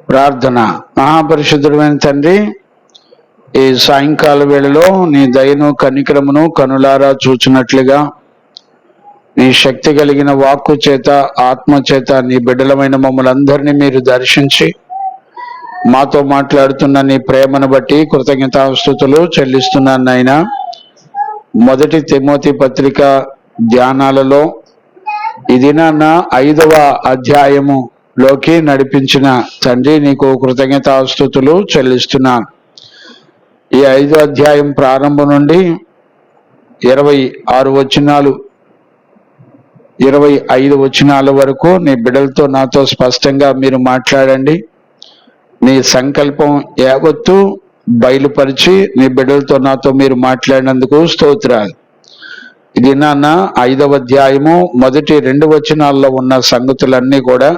ప్రార్థన. మహాపరిశుద్ధుడైన తండ్రి, ఈ సాయంకాల వేళలో నీ దయను కనికరమును కనులారా చూచినట్లుగా నీ శక్తి కలిగిన వాక్కు చేత ఆత్మ చేత నీ బిడ్డలమైన మమ్మల్ని అందరినీ మీరు దర్శించి మాతో మాట్లాడుతున్న నీ ప్రేమను బట్టి కృతజ్ఞతాస్తుతులు చెల్లిస్తున్నాను నాయనా. మొదటి తిమోతి పత్రిక ధ్యానాలలో ఇది నా 5వ అధ్యాయములోకి నడిపించిన తండ్రి నీకు కృతజ్ఞతాస్తుతులు చెల్లిస్తున్నాను. ఈ 5వ అధ్యాయం ప్రారంభం నుండి 26 వచనాలు 25 వచనాల వరకు నీ బిడ్డలతో నాతో స్పష్టంగా మీరు మాట్లాడండి. నీ సంకల్పం యావత్తు బయలుపరిచి నీ బిడ్డలతో నాతో మీరు మాట్లాడినందుకు స్తోత్రాలు. ఇది 5వ అధ్యాయము మొదటి 2 వచనాల్లో ఉన్న సంగతులన్నీ కూడా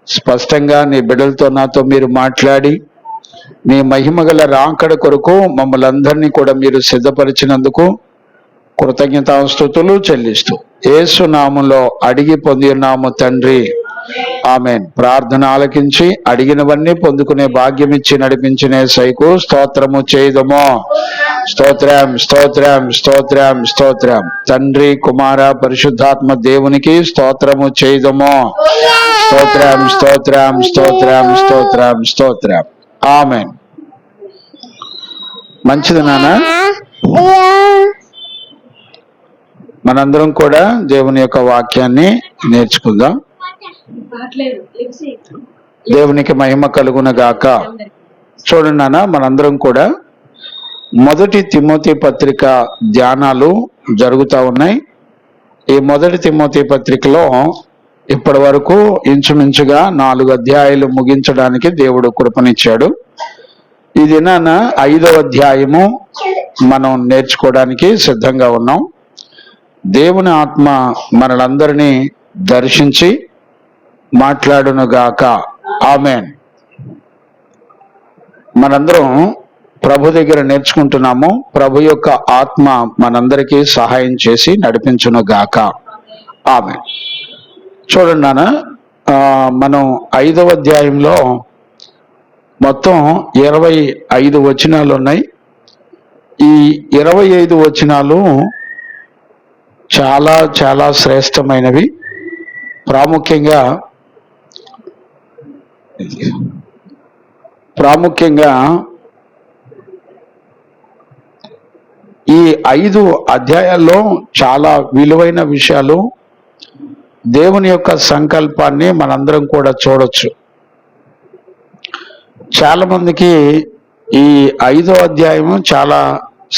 స్పష్టంగా నీ బిడ్డలతో నాతో మీరు మాట్లాడి నీ మహిమగల రాకడ కొరకు మమ్మల్ని అందరినీ కూడా మీరు సిద్ధపరిచినందుకు కృతజ్ఞతాస్తుతులు చెల్లిస్తూ యేసు నామములో అడిగి పొంది ఉన్నాము తండ్రి, ఆమెన్. ప్రార్థన ఆలకించి అడిగినవన్నీ పొందుకునే భాగ్యం ఇచ్చి నడిపించిన యేసయ్యకు స్తోత్రము చేయుదము. స్తోత్రం స్తోత్రం స్తోత్రం స్తోత్రం. తండ్రి కుమార పరిశుద్ధాత్మ దేవునికి స్తోత్రము చేయుదము. స్తోత్రం స్తోత్రం స్తోత్రం స్తోత్రం స్తోత్రం. ఆమెన్. మంచిది నాన్న. మనందరం కూడా దేవుని యొక్క వాక్యాన్ని నేర్చుకుందాం. దేవునికి మహిమ కలుగును గాక. చూడండి నాన్న, మనందరం కూడా మొదటి తిమోతి పత్రిక ధ్యానాలు జరుగుతూ ఉన్నాయి. ఈ మొదటి తిమోతి పత్రికలో ఇప్పటి వరకు ఇంచుమించుగా 4 అధ్యాయాలు ముగించడానికి దేవుడు కృపనిచ్చాడు. ఇది 5వ అధ్యాయము మనం నేర్చుకోవడానికి సిద్ధంగా ఉన్నాం. దేవుని ఆత్మ మనలందరినీ దర్శించి మాట్లాడునుగాక. ఆమెన్. మనందరం ప్రభు దగ్గర నేర్చుకుంటున్నాము. ప్రభు యొక్క ఆత్మ మనందరికీ సహాయం చేసి నడిపించునుగాక. ఆమెన్. చూడండి నాన్న, మనం 5వ అధ్యాయంలో మొత్తం 25 వచనాలు ఉన్నాయి. ఈ 25 వచనాలు చాలా చాలా శ్రేష్టమైనవి. ప్రాముఖ్యంగా ఈ 5 అధ్యాయాల్లో చాలా విలువైన విషయాలు, దేవుని యొక్క సంకల్పాన్ని మనందరం కూడా చూడొచ్చు. చాలా మందికి ఈ 5వ అధ్యాయము చాలా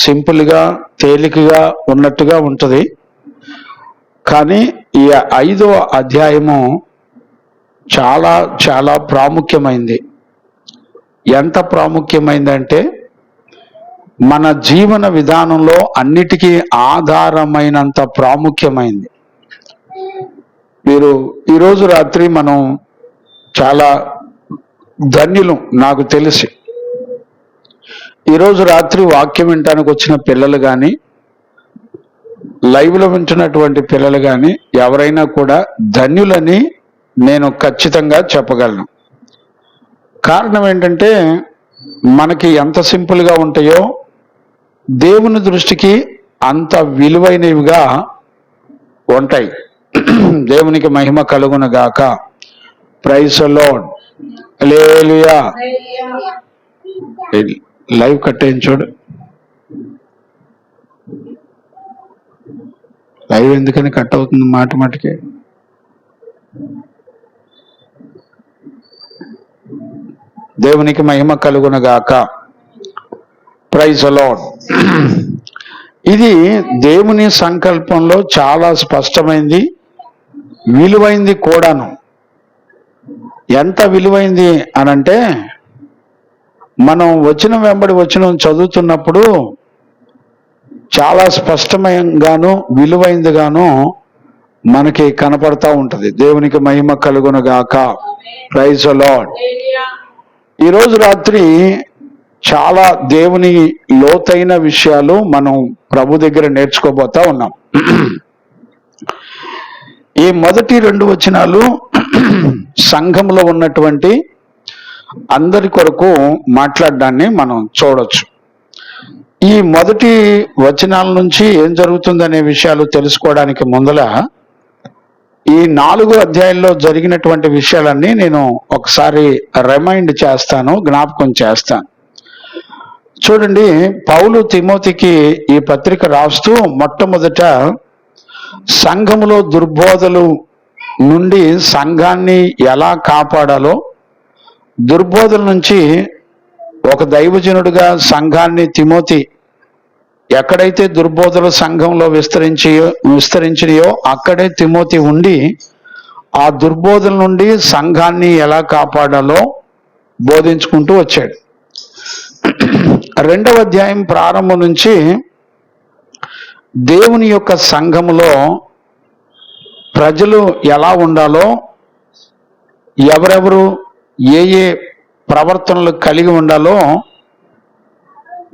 సింపుల్గా తేలికగా ఉన్నట్టుగా ఉంటుంది. కానీ ఈ 5వ అధ్యాయము చాలా చాలా ప్రాముఖ్యమైంది. ఎంత ప్రాముఖ్యమైందంటే మన జీవన విధానంలో అన్నిటికీ ఆధారమైనంత ప్రాముఖ్యమైంది. మీరు ఈరోజు రాత్రి మనం చాలా ధన్యులు. నాకు తెలిసి ఈరోజు రాత్రి వాక్యం వినటానికి వచ్చిన పిల్లలు కానీ, లైవ్లో వింటున్నటువంటి పిల్లలు కానీ ఎవరైనా కూడా ధన్యులని నేను ఖచ్చితంగా చెప్పగలను. కారణం ఏంటంటే మనకి ఎంత సింపుల్గా ఉంటాయో దేవుని దృష్టికి అంత విలువైనవిగా ఉంటాయి. దేవునికి మహిమ కలుగును గాక. Praise the lord. Hallelujah. Live కట్టేయండి. చూడు, లైవ్ ఎందుకని కట్ అవుతుంది మాట మాటకి. దేవునికి మహిమ కలుగును గాక. Praise the Lord. ఇది దేవుని సంకల్పంలో చాలా స్పష్టమైంది, విలువైంది కూడాను. ఎంత విలువైంది అనంటే మనం వచనం వెంబడి వచనం చదువుతున్నప్పుడు చాలా స్పష్టమైనగాను విలువైందిగాను మనకి కనపడతా ఉంటది. దేవునికి మహిమ కలుగును గాక. Praise the Lord. ఈరోజు రాత్రి చాలా దేవుని లోతైన విషయాలు మనం ప్రభు దగ్గర నేర్చుకోబోతా ఉన్నాం. ఈ మొదటి 2 వచనాలు సంఘంలో ఉన్నటువంటి అందరి కొరకు మాట్లాడడాన్ని మనం చూడొచ్చు. ఈ మొదటి వచనాల నుంచి ఏం జరుగుతుందనే విషయాలు తెలుసుకోవడానికి ముందల ఈ 4 అధ్యాయంలో జరిగినటువంటి విషయాలన్నీ నేను ఒకసారి రిమైండ్ చేస్తాను, జ్ఞాపకం చేస్తాను. చూడండి, పౌలు తిమోతికి ఈ పత్రిక రాస్తూ మొట్టమొదట సంఘములో దుర్బోధలు నుండి సంఘాన్ని ఎలా కాపాడాలో, దుర్బోధల నుంచి ఒక దైవజనుడిగా సంఘాన్ని తిమోతి ఎక్కడైతే దుర్బోధలు సంఘంలో విస్తరించినాయో అక్కడే తిమోతి ఉండి ఆ దుర్బోధల నుండి సంఘాన్ని ఎలా కాపాడాలో బోధించుకుంటూ వచ్చాడు. 2వ అధ్యాయం ప్రారంభం నుంచి దేవుని యొక్క సంఘములో ప్రజలు ఎలా ఉండాలో, ఎవరెవరు ఏ ఏ ప్రవర్తనలు కలిగి ఉండాలో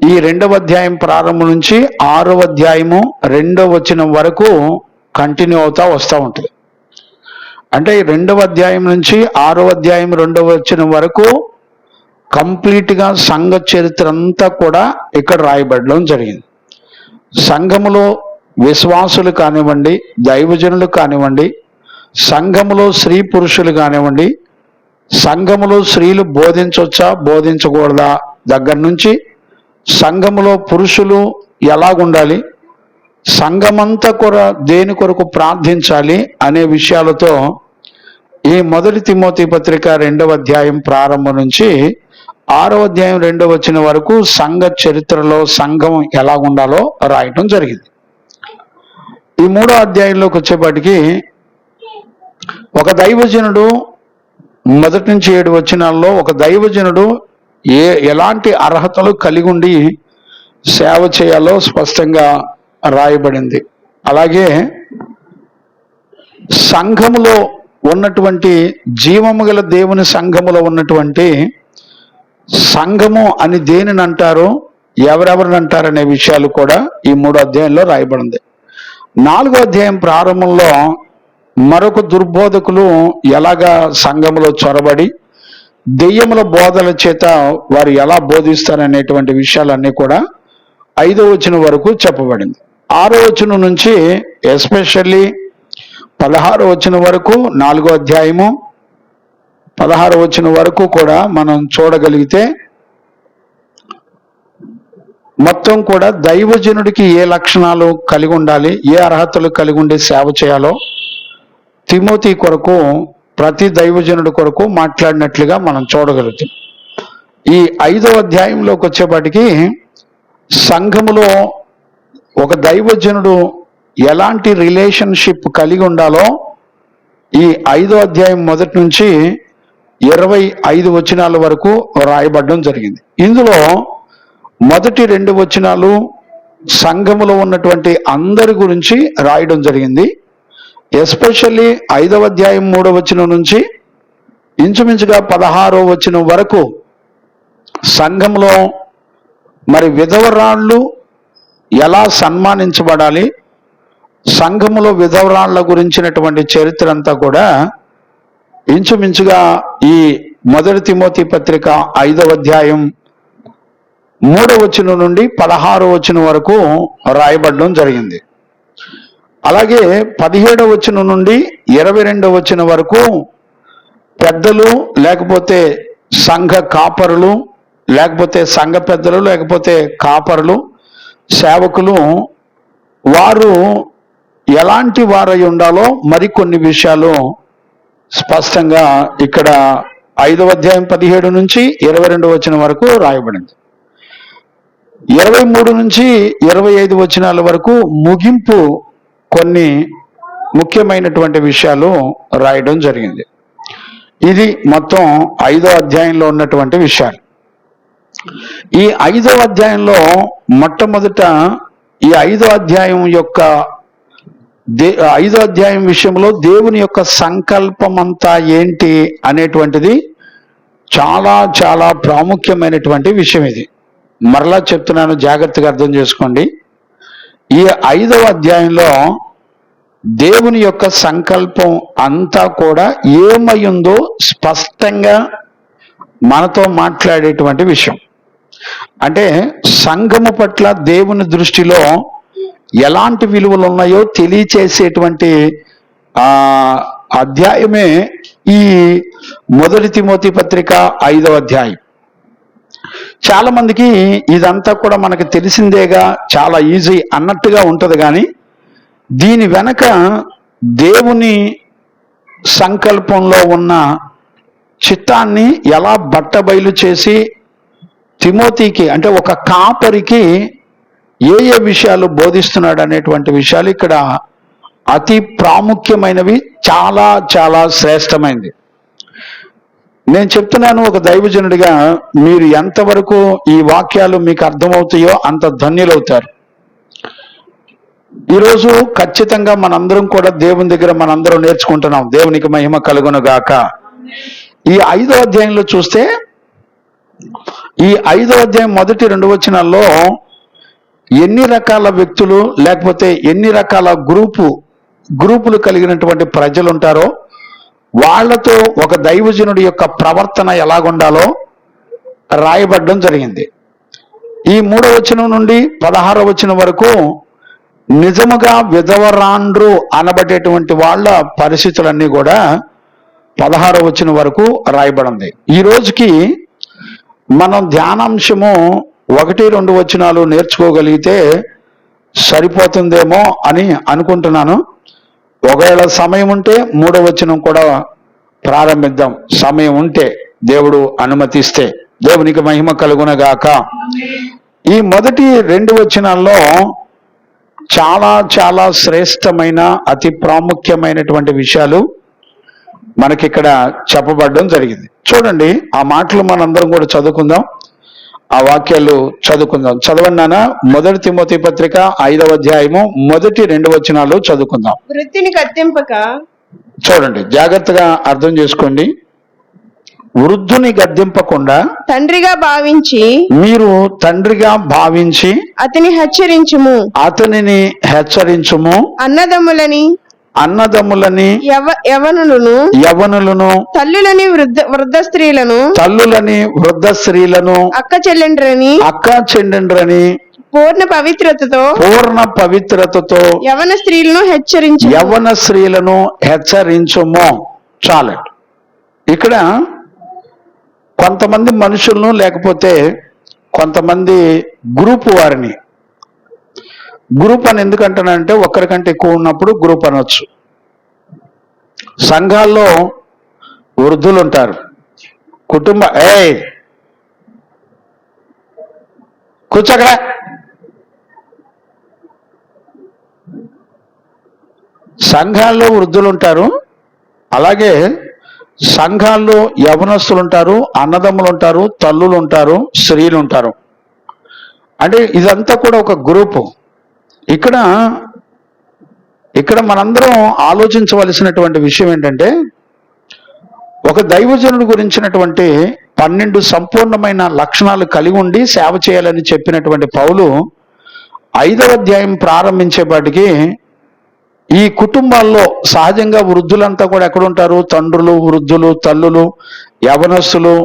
ఈ 2వ అధ్యాయం ప్రారంభం నుంచి 6వ అధ్యాయము 2వ వచనం వరకు కంటిన్యూ అవుతా వస్తూ ఉంటుంది. అంటే 2వ అధ్యాయం నుంచి 6వ అధ్యాయం 2వ వచనం వరకు కంప్లీట్గా సంఘ చరిత్ర అంతా కూడా ఇక్కడ రాయబడడం జరిగింది. సంఘములో విశ్వాసులు కానివ్వండి, దైవజనులు కానివ్వండి, సంఘములో స్త్రీ పురుషులు కానివ్వండి, సంఘములో స్త్రీలు బోధించవచ్చా బోధించకూడదా దగ్గర నుంచి, సంఘములో పురుషులు ఎలాగుండాలి, సంఘమంతా కూడా దేని కొరకు ప్రార్థించాలి అనే విషయాలతో ఈ మొదటి తిమోతి పత్రిక 2వ అధ్యాయం ప్రారంభం నుంచి 6వ అధ్యాయం 2వ వచనం వరకు సంఘ చరిత్రలో సంఘం ఎలాగుండాలో రాయటం జరిగింది. ఈ 3వ అధ్యాయంలోకి వచ్చేపాటికి ఒక దైవజనుడు మొదటి నుంచి 7 వచనాల్లో ఒక దైవజనుడు ఎలాంటి అర్హతలు కలిగి ఉండి సేవ చేయాలో స్పష్టంగా రాయబడింది. అలాగే సంఘములో ఉన్నటువంటి జీవము గల దేవుని సంఘములో ఉన్నటువంటి సంఘము అని దేనిని అంటారు, ఎవరెవరిని అంటారనే విషయాలు కూడా ఈ 3వ అధ్యాయంలో రాయబడింది. 4వ అధ్యాయం ప్రారంభంలో మరొక దుర్బోధకులు ఎలాగా సంఘములో చొరబడి దెయ్యముల బోధల చేత వారు ఎలా బోధిస్తారనేటువంటి విషయాలన్నీ కూడా 5వ వచనం వరకు చెప్పబడింది. 6వ వచనం నుంచి ఎస్పెషల్లీ 16వ వచనం వరకు 4వ అధ్యాయము 16వ వచనం వరకు కూడా మనం చూడగలిగితే మొత్తం కూడా దైవజనుడికి ఏ లక్షణాలు కలిగి ఉండాలి, ఏ అర్హతలు కలిగి ఉండి సేవ చేయాలో తిమోతి కొరకు, ప్రతి దైవజనుడి కొరకు మాట్లాడినట్లుగా మనం చూడగలుగుతాం. ఈ 5వ అధ్యాయంలోకి వచ్చేపాటికి సంఘములో ఒక దైవజనుడు ఎలాంటి రిలేషన్షిప్ కలిగి ఉండాలో ఈ 5వ అధ్యాయం మొదటి నుంచి 25 వచనాల వరకు రాయబడడం జరిగింది. ఇందులో మొదటి 2 వచనాలు సంఘములో ఉన్నటువంటి అందరి గురించి రాయడం జరిగింది. ఎస్పెషల్లీ 5వ అధ్యాయం 3వ వచనం నుంచి ఇంచుమించుగా 16వ వచనం వరకు సంఘంలో మరి విధవరాళ్ళు ఎలా సన్మానించబడాలి, సంఘములో విధవరాళ్ళ గురించినటువంటి చరిత్ర అంతా కూడా ఇంచుమించుగా ఈ మొదటి తిమోతి పత్రిక 5వ అధ్యాయం 3వ వచనం నుండి 16వ వచనం వరకు రాయబడడం జరిగింది. అలాగే 17వ వచనం నుండి 22వ వచనం వరకు పెద్దలు, లేకపోతే సంఘ కాపరులు, లేకపోతే సంఘ పెద్దలు, లేకపోతే కాపరులు, సేవకులు, వారు ఎలాంటి వారై ఉండాలో మరికొన్ని విషయాలు స్పష్టంగా ఇక్కడ 5వ అధ్యాయం 17 నుంచి 22వ వచనం వరకు రాయబడింది. 23 నుంచి 25 వచనాల వరకు ముగింపు కొన్ని ముఖ్యమైనటువంటి విషయాలు రాయడం జరిగింది. ఇది మొత్తం 5వ అధ్యాయంలో ఉన్నటువంటి విషయాలు. ఈ 5వ అధ్యాయంలో మొట్టమొదట ఈ 5వ అధ్యాయం యొక్క 5వ అధ్యాయం విషయంలో దేవుని యొక్క సంకల్పం అంతా ఏంటి అనేటువంటిది చాలా చాలా ప్రాముఖ్యమైనటువంటి విషయం. ఇది మరలా చెప్తున్నాను, జాగ్రత్తగా అర్థం చేసుకోండి. ఈ 5వ అధ్యాయంలో దేవుని యొక్క సంకల్పం అంతా కూడా ఏమయ్యిందో స్పష్టంగా మనతో మాట్లాడేటువంటి విషయం. అంటే సంఘము పట్ల దేవుని దృష్టిలో ఎలాంటి విలువలు ఉన్నాయో తెలియచేసేటువంటి అధ్యాయమే ఈ 1 తిమోతి పత్రిక 5వ అధ్యాయం. చాలా మందికి ఇదంతా కూడా మనకు తెలిసిందేగా, చాలా ఈజీ అన్నట్టుగా ఉంటది. కానీ దీని వెనక దేవుని సంకల్పంలో ఉన్న చిత్తాన్ని ఎలా బట్టబయలు చేసి తిమోతికి, అంటే ఒక కాపరికి ఏ ఏ విషయాలు బోధిస్తున్నాడు అనేటువంటి విషయాలు ఇక్కడ అతి ప్రాముఖ్యమైనవి, చాలా చాలా శ్రేష్టమైనది. నేను చెప్తున్నాను ఒక దైవజనుడిగా, మీరు ఎంతవరకు ఈ వాక్యాలు మీకు అర్థమవుతాయో అంత ధన్యులవుతారు. ఈరోజు ఖచ్చితంగా మనందరం కూడా దేవుని దగ్గర మనందరం నేర్చుకుంటున్నాం. దేవునికి మహిమ కలుగును గాక. ఈ 5వ అధ్యాయంలో చూస్తే, ఈ 5వ అధ్యాయం మొదటి 2 వచనాల్లో ఎన్ని రకాల వ్యక్తులు లేకపోతే ఎన్ని రకాల గ్రూపులు కలిగినటువంటి ప్రజలు ఉంటారో వాళ్లతో ఒక దైవజనుడి యొక్క ప్రవర్తన ఎలాగుండాలో రాయబడడం జరిగింది. ఈ 3వ వచనం నుండి 16వ వచనం వరకు నిజముగా విధవరాండ్రు అనబడేటువంటి వాళ్ళ పరిస్థితులన్నీ కూడా 16వ వచనం వరకు రాయబడింది. ఈ రోజుకి మనం ధ్యానాంశము 1-2 వచనాలు నేర్చుకోగలిగితే సరిపోతుందేమో అని అనుకుంటున్నాను. ఒకవేళ సమయం ఉంటే 3వ వచనం కూడా ప్రారంభిద్దాం, సమయం ఉంటే, దేవుడు అనుమతిస్తే. దేవునికి మహిమ కలుగునగాక. ఈ మొదటి 2 వచనాల్లో చాలా చాలా శ్రేష్టమైన అతి ప్రాముఖ్యమైనటువంటి విషయాలు మనకిక్కడ చెప్పబడడం జరిగింది. చూడండి, ఆ మాటలు మనందరం కూడా చదువుకుందాం, ఆ వాక్యాలు చదువుకుందాం. చదవండి నాన్న. 1 తిమోతి పత్రిక 5వ అధ్యాయము మొదటి 2 వచనాలు చదువుకుందాం. వృత్తిని గద్దింపక, చూడండి జాగ్రత్తగా అర్థం చేసుకోండి. వృద్ధుని గద్దింపకుండా తండ్రిగా భావించి, మీరు తండ్రిగా భావించి అతనిని హెచ్చరించుము. అన్నదమ్ములని యవనులను తల్లులని వృద్ధ స్త్రీలను అక్క చెల్లెండ్రని పూర్ణ పవిత్రతతో యవన స్త్రీలను హెచ్చరించుము. చాలండి. ఇక్కడ కొంతమంది మనుషులను లేకపోతే కొంతమంది గ్రూప్ వారిని, గ్రూప్ అని ఎందుకంటానంటే ఒక్కరికంటే ఎక్కువ ఉన్నప్పుడు గ్రూప్ అనొచ్చు. సంఘాల్లో వృద్ధులు ఉంటారు, కూర్చోకరా, సంఘాల్లో వృద్ధులు ఉంటారు. అలాగే సంఘాల్లో యవనస్తులు ఉంటారు, అన్నదమ్ములు ఉంటారు, తల్లులు ఉంటారు, స్త్రీలు ఉంటారు. అంటే ఇదంతా కూడా ఒక గ్రూపు. ఇక్కడ మనందరం ఆలోచించవలసినటువంటి విషయం ఏంటంటే, ఒక దైవజనుడి గురించినటువంటి 12 సంపూర్ణమైన లక్షణాలు కలిగి ఉండి సేవ చేయాలని చెప్పినటువంటి పౌలు 5వ అధ్యాయం ప్రారంభించేపాటికి ఈ కుటుంబాల్లో సహజంగా వృద్ధులంతా కూడా ఎక్కడుంటారు? తండ్రులు, వృద్ధులు, తల్లులు, యవనస్తులు,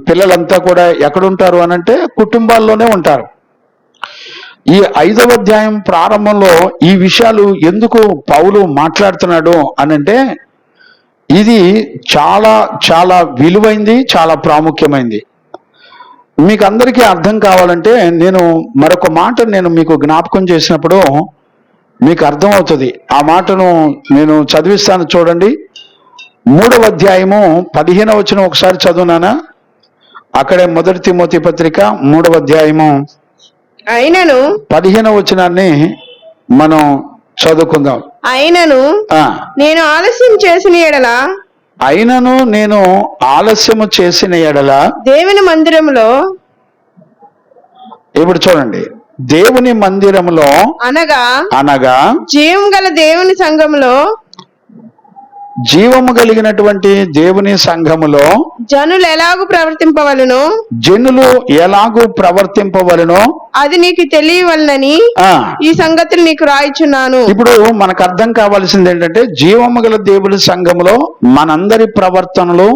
పిల్లలంతా కూడా ఎక్కడుంటారు అనంటే కుటుంబాల్లోనే ఉంటారు. ఈ 5వ అధ్యాయం ప్రారంభంలో ఈ విషయాలు ఎందుకు పౌలు మాట్లాడుతున్నాడు అనంటే, ఇది చాలా చాలా విలువైంది, చాలా ప్రాముఖ్యమైంది. మీకు అందరికీ అర్థం కావాలంటే నేను మరొక మాట మీకు జ్ఞాపకం చేసినప్పుడు మీకు అర్థమవుతుంది. ఆ మాటను నేను చదివిస్తాను, చూడండి. 3వ అధ్యాయము 15వ వచనం ఒకసారి చదువునానా? అక్కడే 1 తిమోతి పత్రిక 3వ అధ్యాయము అయినను 15వ వచనాన్ని మనం చదువుకుందాం. అయినను నేను ఆలస్యము చేసిన ఎడల దేవుని మందిరములో, ఇప్పుడు చూడండి, దేవుని మందిరములో అనగా జీవము గల దేవుని సంఘములో, జీవము కలిగినటువంటి దేవుని సంఘములో జనులు ఎలాగూ ప్రవర్తింపవలెనో అది నీకు తెలియవలనని ఈ సంగతులు నీకు రాయిచున్నాను. ఇప్పుడు మనకు అర్థం కావాల్సింది ఏంటంటే, జీవము గల దేవుని సంఘములో మనందరి ప్రవర్తనలు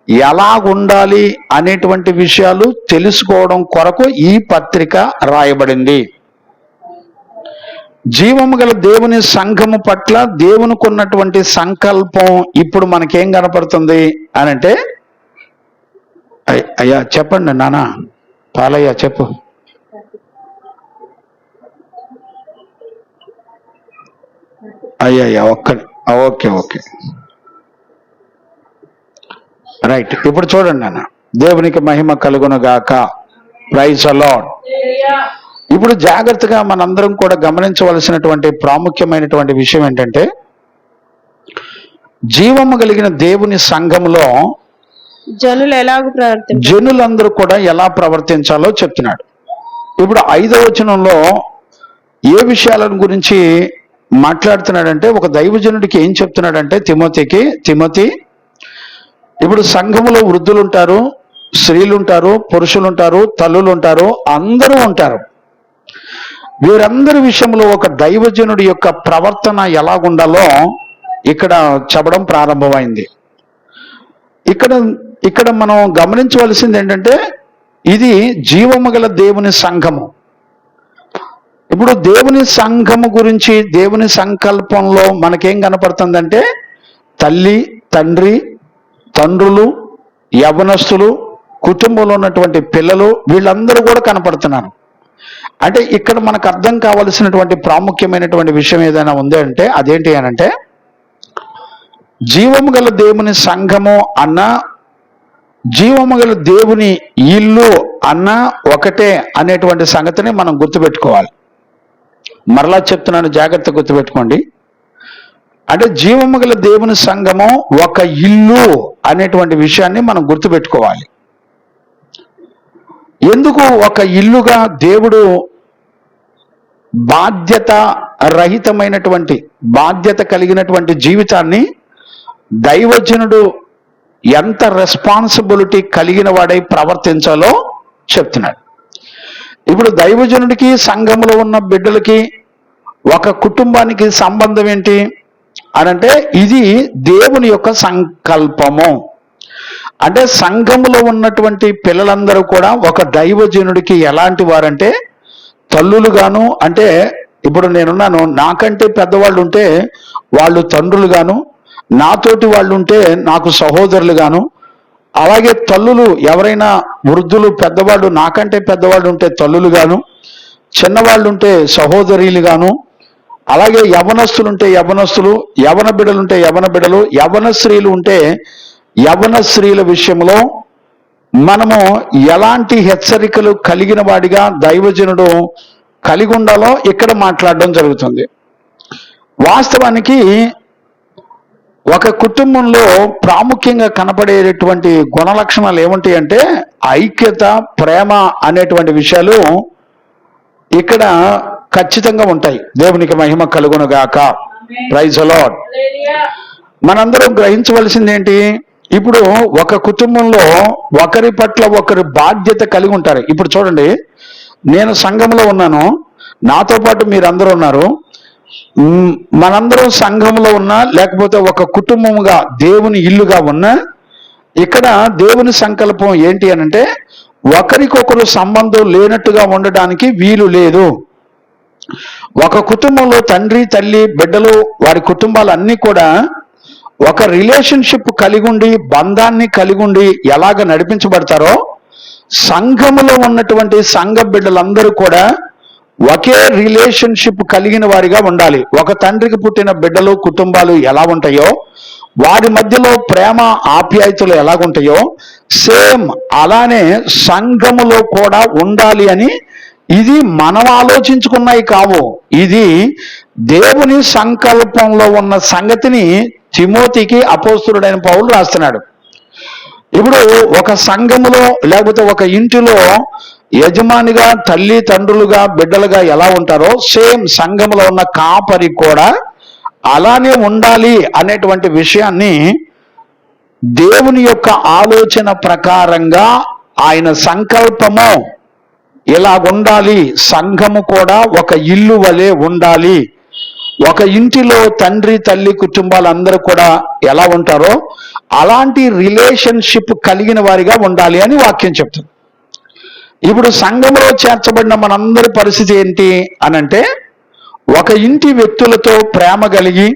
ఎలాగుండాలి అనేటువంటి విషయాలు తెలుసుకోవడం కొరకు ఈ పత్రిక రాయబడింది. జీవము గల దేవుని సంఘము పట్ల దేవునికి ఉన్నటువంటి సంకల్పం ఇప్పుడు మనకేం కనపడుతుంది అని అంటే, అయ్యా చెప్పండి నాన్న, పాలయ్య చెప్పు. అయ్యా ఓకే రైట్. ఇప్పుడు చూడండి నాన్న, దేవునికి మహిమ కలుగును గాక. Praise the Lord. ఇప్పుడు జాగ్రత్తగా మనందరం కూడా గమనించవలసినటువంటి ప్రాముఖ్యమైనటువంటి విషయం ఏంటంటే, జీవము కలిగిన దేవుని సంఘంలో జనులందరూ కూడా ఎలా ప్రవర్తించాలో చెప్తున్నాడు. ఇప్పుడు 5వ వచనంలో ఏ విషయాలను గురించి మాట్లాడుతున్నాడంటే, ఒక దైవజనుడికి ఏం చెప్తున్నాడంటే, తిమోతి ఇప్పుడు సంఘములో వృద్ధులు ఉంటారు, స్త్రీలు ఉంటారు, పురుషులు ఉంటారు, తల్లులు ఉంటారు, అందరూ ఉంటారు. వీరందరి విషయంలో ఒక దైవజనుడి యొక్క ప్రవర్తన ఎలాగుండాలో ఇక్కడ చెప్పడం ప్రారంభమైంది. ఇక్కడ మనం గమనించవలసింది ఏంటంటే, ఇది జీవము గల దేవుని సంఘము. ఇప్పుడు దేవుని సంఘము గురించి దేవుని సంకల్పంలో మనకేం కనపడుతుందంటే, తల్లి, తండ్రి, తండ్రులు, యవనస్తులు, కుటుంబంలో ఉన్నటువంటి పిల్లలు, వీళ్ళందరూ కూడా కనపడుతున్నారు. అంటే ఇక్కడ మనకు అర్థం కావలసినటువంటి ప్రాముఖ్యమైనటువంటి విషయం ఏదైనా ఉంది అంటే అదేంటి అని అంటే, జీవము గల దేవుని సంఘము అన్న, జీవము గల దేవుని ఇల్లు అన్న ఒకటే అనేటువంటి సంగతిని మనం గుర్తుపెట్టుకోవాలి. మరలా చెప్తున్నాను, జాగ్రత్త గుర్తుపెట్టుకోండి. అంటే జీవము గల దేవుని సంఘము ఒక ఇల్లు అనేటువంటి విషయాన్ని మనం గుర్తుపెట్టుకోవాలి. ఎందుకు ఒక ఇల్లుగా దేవుడు బాధ్యత రహితమైనటువంటి, బాధ్యత కలిగినటువంటి జీవితాన్ని దైవజనుడు ఎంత రెస్పాన్సిబిలిటీ కలిగిన వాడై ప్రవర్తించాలో చెప్తున్నాడు. ఇప్పుడు దైవజనుడికి, సంఘంలో ఉన్న బిడ్డలకి, ఒక కుటుంబానికి సంబంధం ఏంటి అనంటే, ఇది దేవుని యొక్క సంకల్పము. అంటే సంఘములో ఉన్నటువంటి పిల్లలందరూ కూడా ఒక దైవజనుడికి ఎలాంటి వారంటే తల్లులు గాను, అంటే ఇప్పుడు నేనున్నాను, నాకంటే పెద్దవాళ్ళు ఉంటే వాళ్ళు తండ్రులు గాను, నాతోటి వాళ్ళు ఉంటే నాకు సహోదరులు గాను, అలాగే తల్లులు ఎవరైనా వృద్ధులు పెద్దవాళ్ళు నాకంటే పెద్దవాళ్ళు ఉంటే తల్లులు గాను, చిన్నవాళ్ళు ఉంటే సహోదరులు గాను, అలాగే యవనస్తులు ఉంటే యవనస్తులు, యవన బిడ్డలు ఉంటే యవన బిడ్డలు, యవన స్త్రీలు ఉంటే యవన స్త్రీల విషయంలో మనము ఎలాంటి హెచ్చరికలు కలిగిన వాడిగా దైవజనుడు కలిగి ఉండాలో ఇక్కడ మాట్లాడడం జరుగుతుంది. వాస్తవానికి ఒక కుటుంబంలో ప్రాముఖ్యంగా కనపడేటువంటి గుణలక్షణాలు ఏముంటాయి అంటే, ఐక్యత, ప్రేమ అనేటువంటి విషయాలు ఇక్కడ ఖచ్చితంగా ఉంటాయి. దేవునికి మహిమ కలుగును గాక. Praise the Lord. మనందరం గ్రహించవలసింది ఏంటి, ఇప్పుడు ఒక కుటుంబంలో ఒకరి పట్ల ఒకరు బాధ్యత కలిగి ఉంటారు. ఇప్పుడు చూడండి, నేను సంఘంలో ఉన్నాను, నాతో పాటు మీరందరూ ఉన్నారు. మనందరం సంఘంలో ఉన్నా, లేకపోతే ఒక కుటుంబముగా దేవుని ఇల్లుగా ఉన్నా, ఇక్కడ దేవుని సంకల్పం ఏంటి అనంటే, ఒకరికొకరు సంబంధం లేనట్టుగా ఉండడానికి వీలు లేదు. ఒక కుటుంబంలో తండ్రి, తల్లి, బిడ్డలు, వారి కుటుంబాలన్నీ కూడా ఒక రిలేషన్షిప్ కలిగి ఉండి, బంధాన్ని కలిగి ఉండి ఎలాగ నడిపించబడతారో, సంఘములో ఉన్నటువంటి సంఘ బిడ్డలందరూ కూడా ఒకే రిలేషన్షిప్ కలిగిన వారిగా ఉండాలి. ఒక తండ్రికి పుట్టిన బిడ్డలు, కుటుంబాలు ఎలా ఉంటాయో, వారి మధ్యలో ప్రేమ, ఆప్యాయతలు ఎలాగుంటాయో, సేమ్ అలానే సంఘములో కూడా ఉండాలి అని, ఇది మనం ఆలోచించుకున్నాయి కావు, ఇది దేవుని సంకల్పంలో ఉన్న సంగతిని తిమోతికి అపోస్తలుడైన పౌలు రాస్తున్నాడు. ఇప్పుడు ఒక సంఘములో లేకపోతే ఒక ఇంటిలో యజమానిగా, తల్లి, తండ్రులుగా, బిడ్డలుగా ఎలా ఉంటారో, సేమ్ సంఘములో ఉన్న కాపరి కూడా అలానే ఉండాలి అనేటువంటి విషయాన్ని దేవుని యొక్క ఆలోచన ప్రకారంగా ఆయన సంకల్పము ఇలా ఉండాలి. సంఘము కూడా ఒక ఇల్లు వలె ఉండాలి. ఒక ఇంటిలో తండ్రి తల్లి కుటుంబాలందరూ కూడా ఎలా ఉంటారో అలాంటి రిలేషన్షిప్ కలిగిన వారిగా ఉండాలి అని వాక్యం చెప్తుంది. ఇప్పుడు సంఘంలో చేర్చబడిన మనందరి పరిస్థితి ఏంటి అనంటే, ఒక ఇంటి వ్యక్తులతో ప్రేమ కలిగి,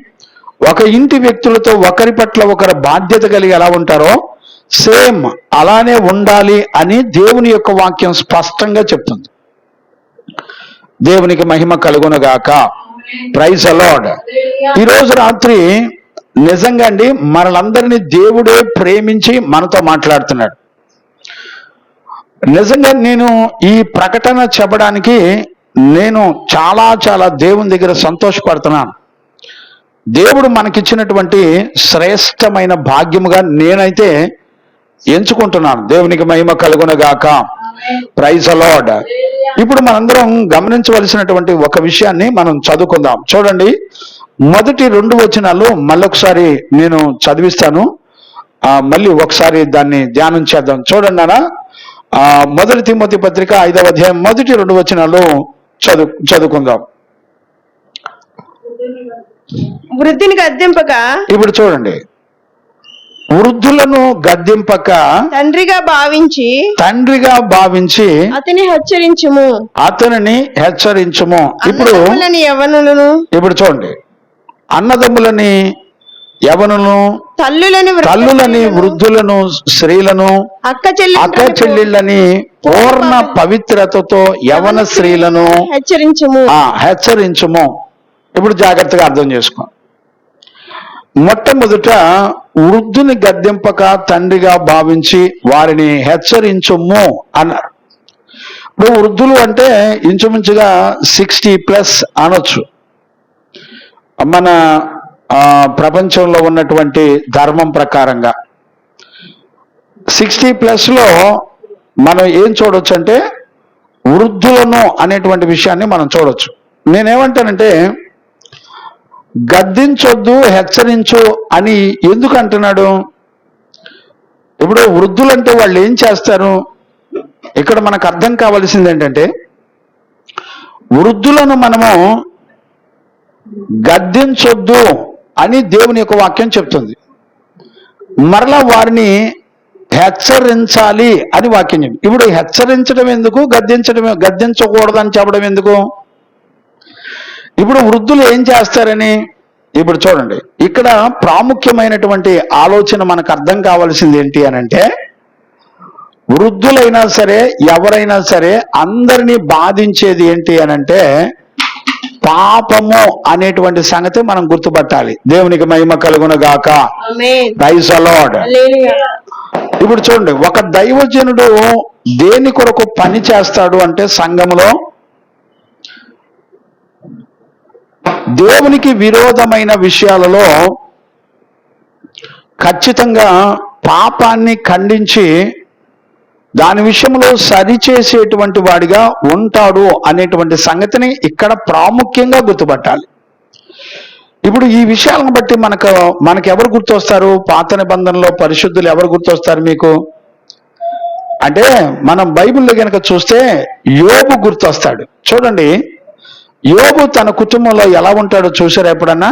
ఒక ఇంటి వ్యక్తులతో ఒకరి పట్ల ఒకరి బాధ్యత కలిగి ఎలా ఉంటారో సేమ్ అలానే ఉండాలి అని దేవుని యొక్క వాక్యం స్పష్టంగా చెప్తుంది. దేవునికి మహిమ కలుగునుగాక. Praise the Lord. ఈరోజు రాత్రి నిజంగా అండి మనలందరినీ దేవుడే ప్రేమించి మనతో మాట్లాడుతున్నాడు. నిజంగా నేను ఈ ప్రకటన చెప్పడానికి నేను చాలా దేవుని దగ్గర సంతోషపడుతున్నాను. దేవుడు మనకిచ్చినటువంటి శ్రేష్టమైన భాగ్యముగా నేనైతే ఎంచుకుంటున్నాను. దేవునికి మహిమ కలుగునుగాక. Praise the Lord. ఇప్పుడు మనందరం గమనించవలసినటువంటి ఒక విషయాన్ని మనం చదువుకుందాం. చూడండి, మొదటి 2 వచనాలు మళ్ళొకసారి నేను చదివిస్తాను, మళ్ళీ ఒకసారి దాన్ని ధ్యానం చేద్దాం. చూడండి అన్న, మొదటి తిమోతి పత్రిక 5వ అధ్యాయం మొదటి 2 వచనాలు చదువుకుందాం. వృద్ధిని గద్దింపగా, ఇప్పుడు చూడండి, వృద్ధులను గద్దింపక తండ్రిగా భావించి అతనిని హెచ్చరించుము. ఇప్పుడు చూడండి, అన్నదమ్ములని యవనులను, తల్లులని, వృద్ధులను, స్త్రీలను, అక్క చెల్లెళ్ళని, పూర్ణ పవిత్రతతో యవన స్త్రీలను హెచ్చరించుము. ఇప్పుడు జాగ్రత్తగా అర్థం చేసుకో. మొట్టమొదట వృద్ధుని గద్దింపక తండ్రిగా భావించి వారిని హెచ్చరించుము అన్నారు. ఇప్పుడు వృద్ధులు అంటే ఇంచుమించుగా 60+ అనొచ్చు. మన ప్రపంచంలో ఉన్నటువంటి ధర్మం ప్రకారంగా 60+ మనం ఏం చూడొచ్చు అంటే వృద్ధులను అనేటువంటి విషయాన్ని మనం చూడొచ్చు. నేనేమంటానంటే, గద్దించొద్దు, హెచ్చరించు అని ఎందుకు అంటున్నాడు? ఇప్పుడు వృద్ధులంటే వాళ్ళు ఏం చేస్తారు? ఇక్కడ మనకు అర్థం కావాల్సింది ఏంటంటే, వృద్ధులను మనము గద్దించొద్దు అని దేవుని యొక్క వాక్యం చెప్తుంది. మరలా వారిని హెచ్చరించాలి అని వాక్యం చెప్తుంది. ఇప్పుడు హెచ్చరించడం ఎందుకు, గద్దించకూడదని చెప్పడం ఎందుకు? ఇప్పుడు వృద్ధులు ఏం చేస్తారని ఇప్పుడు చూడండి, ఇక్కడ ప్రాముఖ్యమైనటువంటి ఆలోచన మనకు అర్థం కావాల్సింది ఏంటి అనంటే, వృద్ధులైనా సరే ఎవరైనా సరే అందరినీ బాధించేది ఏంటి అనంటే పాపము అనేటువంటి సంగతి మనం గుర్తుపట్టాలి. దేవునికి మహిమ కలుగునుగాక. Praise the Lord. ఇప్పుడు చూడండి, ఒక దైవజనుడు దేని కొరకు పని చేస్తాడు అంటే సంఘములో దేవునికి విరోధమైన విషయాలలో ఖచ్చితంగా పాపాన్ని ఖండించి దాని విషయంలో సరిచేసేటువంటి వాడిగా ఉంటాడు అనేటువంటి సంగతిని ఇక్కడ ప్రాముఖ్యంగా గుర్తుపట్టాలి. ఇప్పుడు ఈ విషయాలను బట్టి మనకు ఎవరు గుర్తొస్తారు? పాత నిబంధనలో పరిశుద్ధులు ఎవరు గుర్తొస్తారు మీకు అంటే, మనం బైబిల్లో కనుక చూస్తే యోబు గుర్తొస్తాడు. చూడండి, యోబు తన కుటుంబంలో ఎలా ఉంటాడో చూసారా ఎప్పుడన్నా?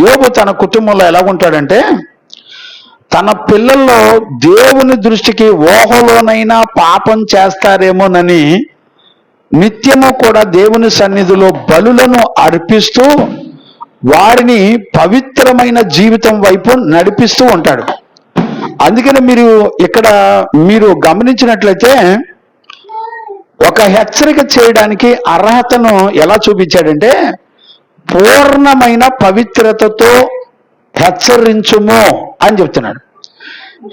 యోబు తన కుటుంబంలో ఎలా ఉంటాడంటే, తన పిల్లల్లో దేవుని దృష్టికి ఊహలోనైనా పాపం చేస్తారేమోనని నిత్యము కూడా దేవుని సన్నిధిలో బలులను అర్పిస్తూ వారిని పవిత్రమైన జీవితం వైపు నడిపిస్తూ ఉంటాడు. అందుకని మీరు గమనించినట్లయితే ఒక హెచ్చరిక చేయడానికి అర్హతను ఎలా చూపించాడంటే, పూర్ణమైన పవిత్రతతో హెచ్చరించుము అని చెప్తున్నాడు.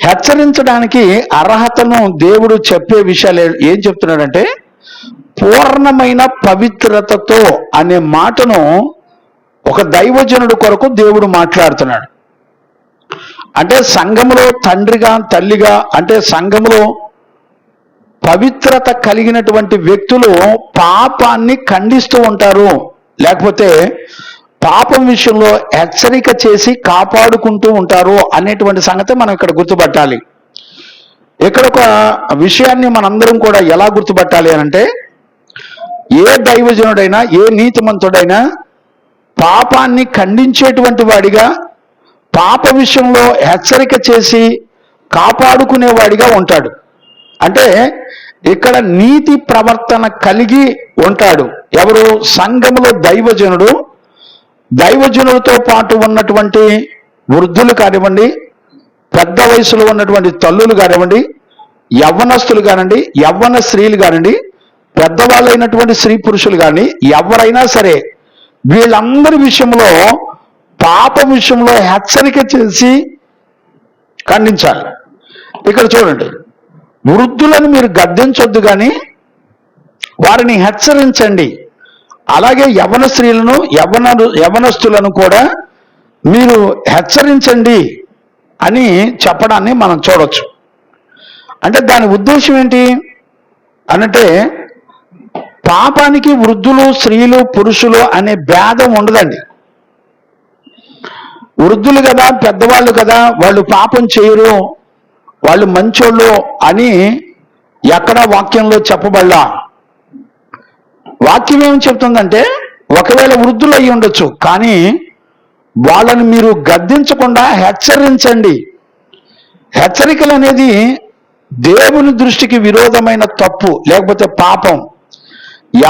హెచ్చరించడానికి అర్హతను దేవుడు చెప్పే విషయాలు ఏం చెప్తున్నాడంటే, పూర్ణమైన పవిత్రతతో అనే మాటను ఒక దైవజనుడు కొరకు దేవుడు మాట్లాడుతున్నాడు. అంటే సంఘములో తండ్రిగా, తల్లిగా, అంటే సంఘములో పవిత్రత కలిగినటువంటి వ్యక్తులు పాపాన్ని ఖండిస్తూ ఉంటారు, లేకపోతే పాపం విషయంలో హెచ్చరిక చేసి కాపాడుకుంటూ ఉంటారు అనేటువంటి సంగతి మనం ఇక్కడ గుర్తుపట్టాలి. ఇక్కడ ఒక విషయాన్ని మనందరం కూడా ఎలా గుర్తుపట్టాలి అనంటే, ఏ దైవజనుడైనా, ఏ నీతిమంతుడైనా పాపాన్ని ఖండించేటువంటి వాడిగా, పాప విషయంలో హెచ్చరిక చేసి కాపాడుకునేవాడిగా ఉంటాడు. అంటే ఇక్కడ నీతి ప్రవర్తన కలిగి ఉంటాడు. ఎవరు? సంఘములో దైవజనుడు. దైవజనుడితో పాటు ఉన్నటువంటి వృద్ధులు కానివ్వండి, పెద్ద వయసులో ఉన్నటువంటి తల్లులు కానివ్వండి, యవ్వనస్తులు కానివ్వండి, యవ్వన స్త్రీలు కానివ్వండి, పెద్దవాళ్ళైనటువంటి స్త్రీ పురుషులు కానీ ఎవరైనా సరే వీళ్ళందరి విషయంలో పాప విషయంలో హెచ్చరిక చేసి ఖండించాలి. ఇక్కడ చూడండి, వృద్ధులను మీరు గద్దించొద్దు కానీ వారిని హెచ్చరించండి. అలాగే యవ్వన స్త్రీలను, యవ్వనస్తులను కూడా మీరు హెచ్చరించండి అని చెప్పడాన్ని మనం చూడొచ్చు. అంటే దాని ఉద్దేశం ఏంటి అనంటే, పాపానికి వృద్ధులు, స్త్రీలు, పురుషులు అనే భేదం ఉండదండి. వృద్ధులు కదా, పెద్దవాళ్ళు కదా, వాళ్ళు పాపం చేయరు, వాళ్ళు మంచోళ్ళు అని ఎక్కడ వాక్యంలో చెప్పబడలా. వాక్యం ఏమి చెప్తుందంటే, ఒకవేళ వృద్ధులు అయి ఉండొచ్చు కానీ వాళ్ళని మీరు గద్దించకుండా హెచ్చరించండి. హెచ్చరికలు అనేది దేవుని దృష్టికి విరోధమైన తప్పు లేకపోతే పాపం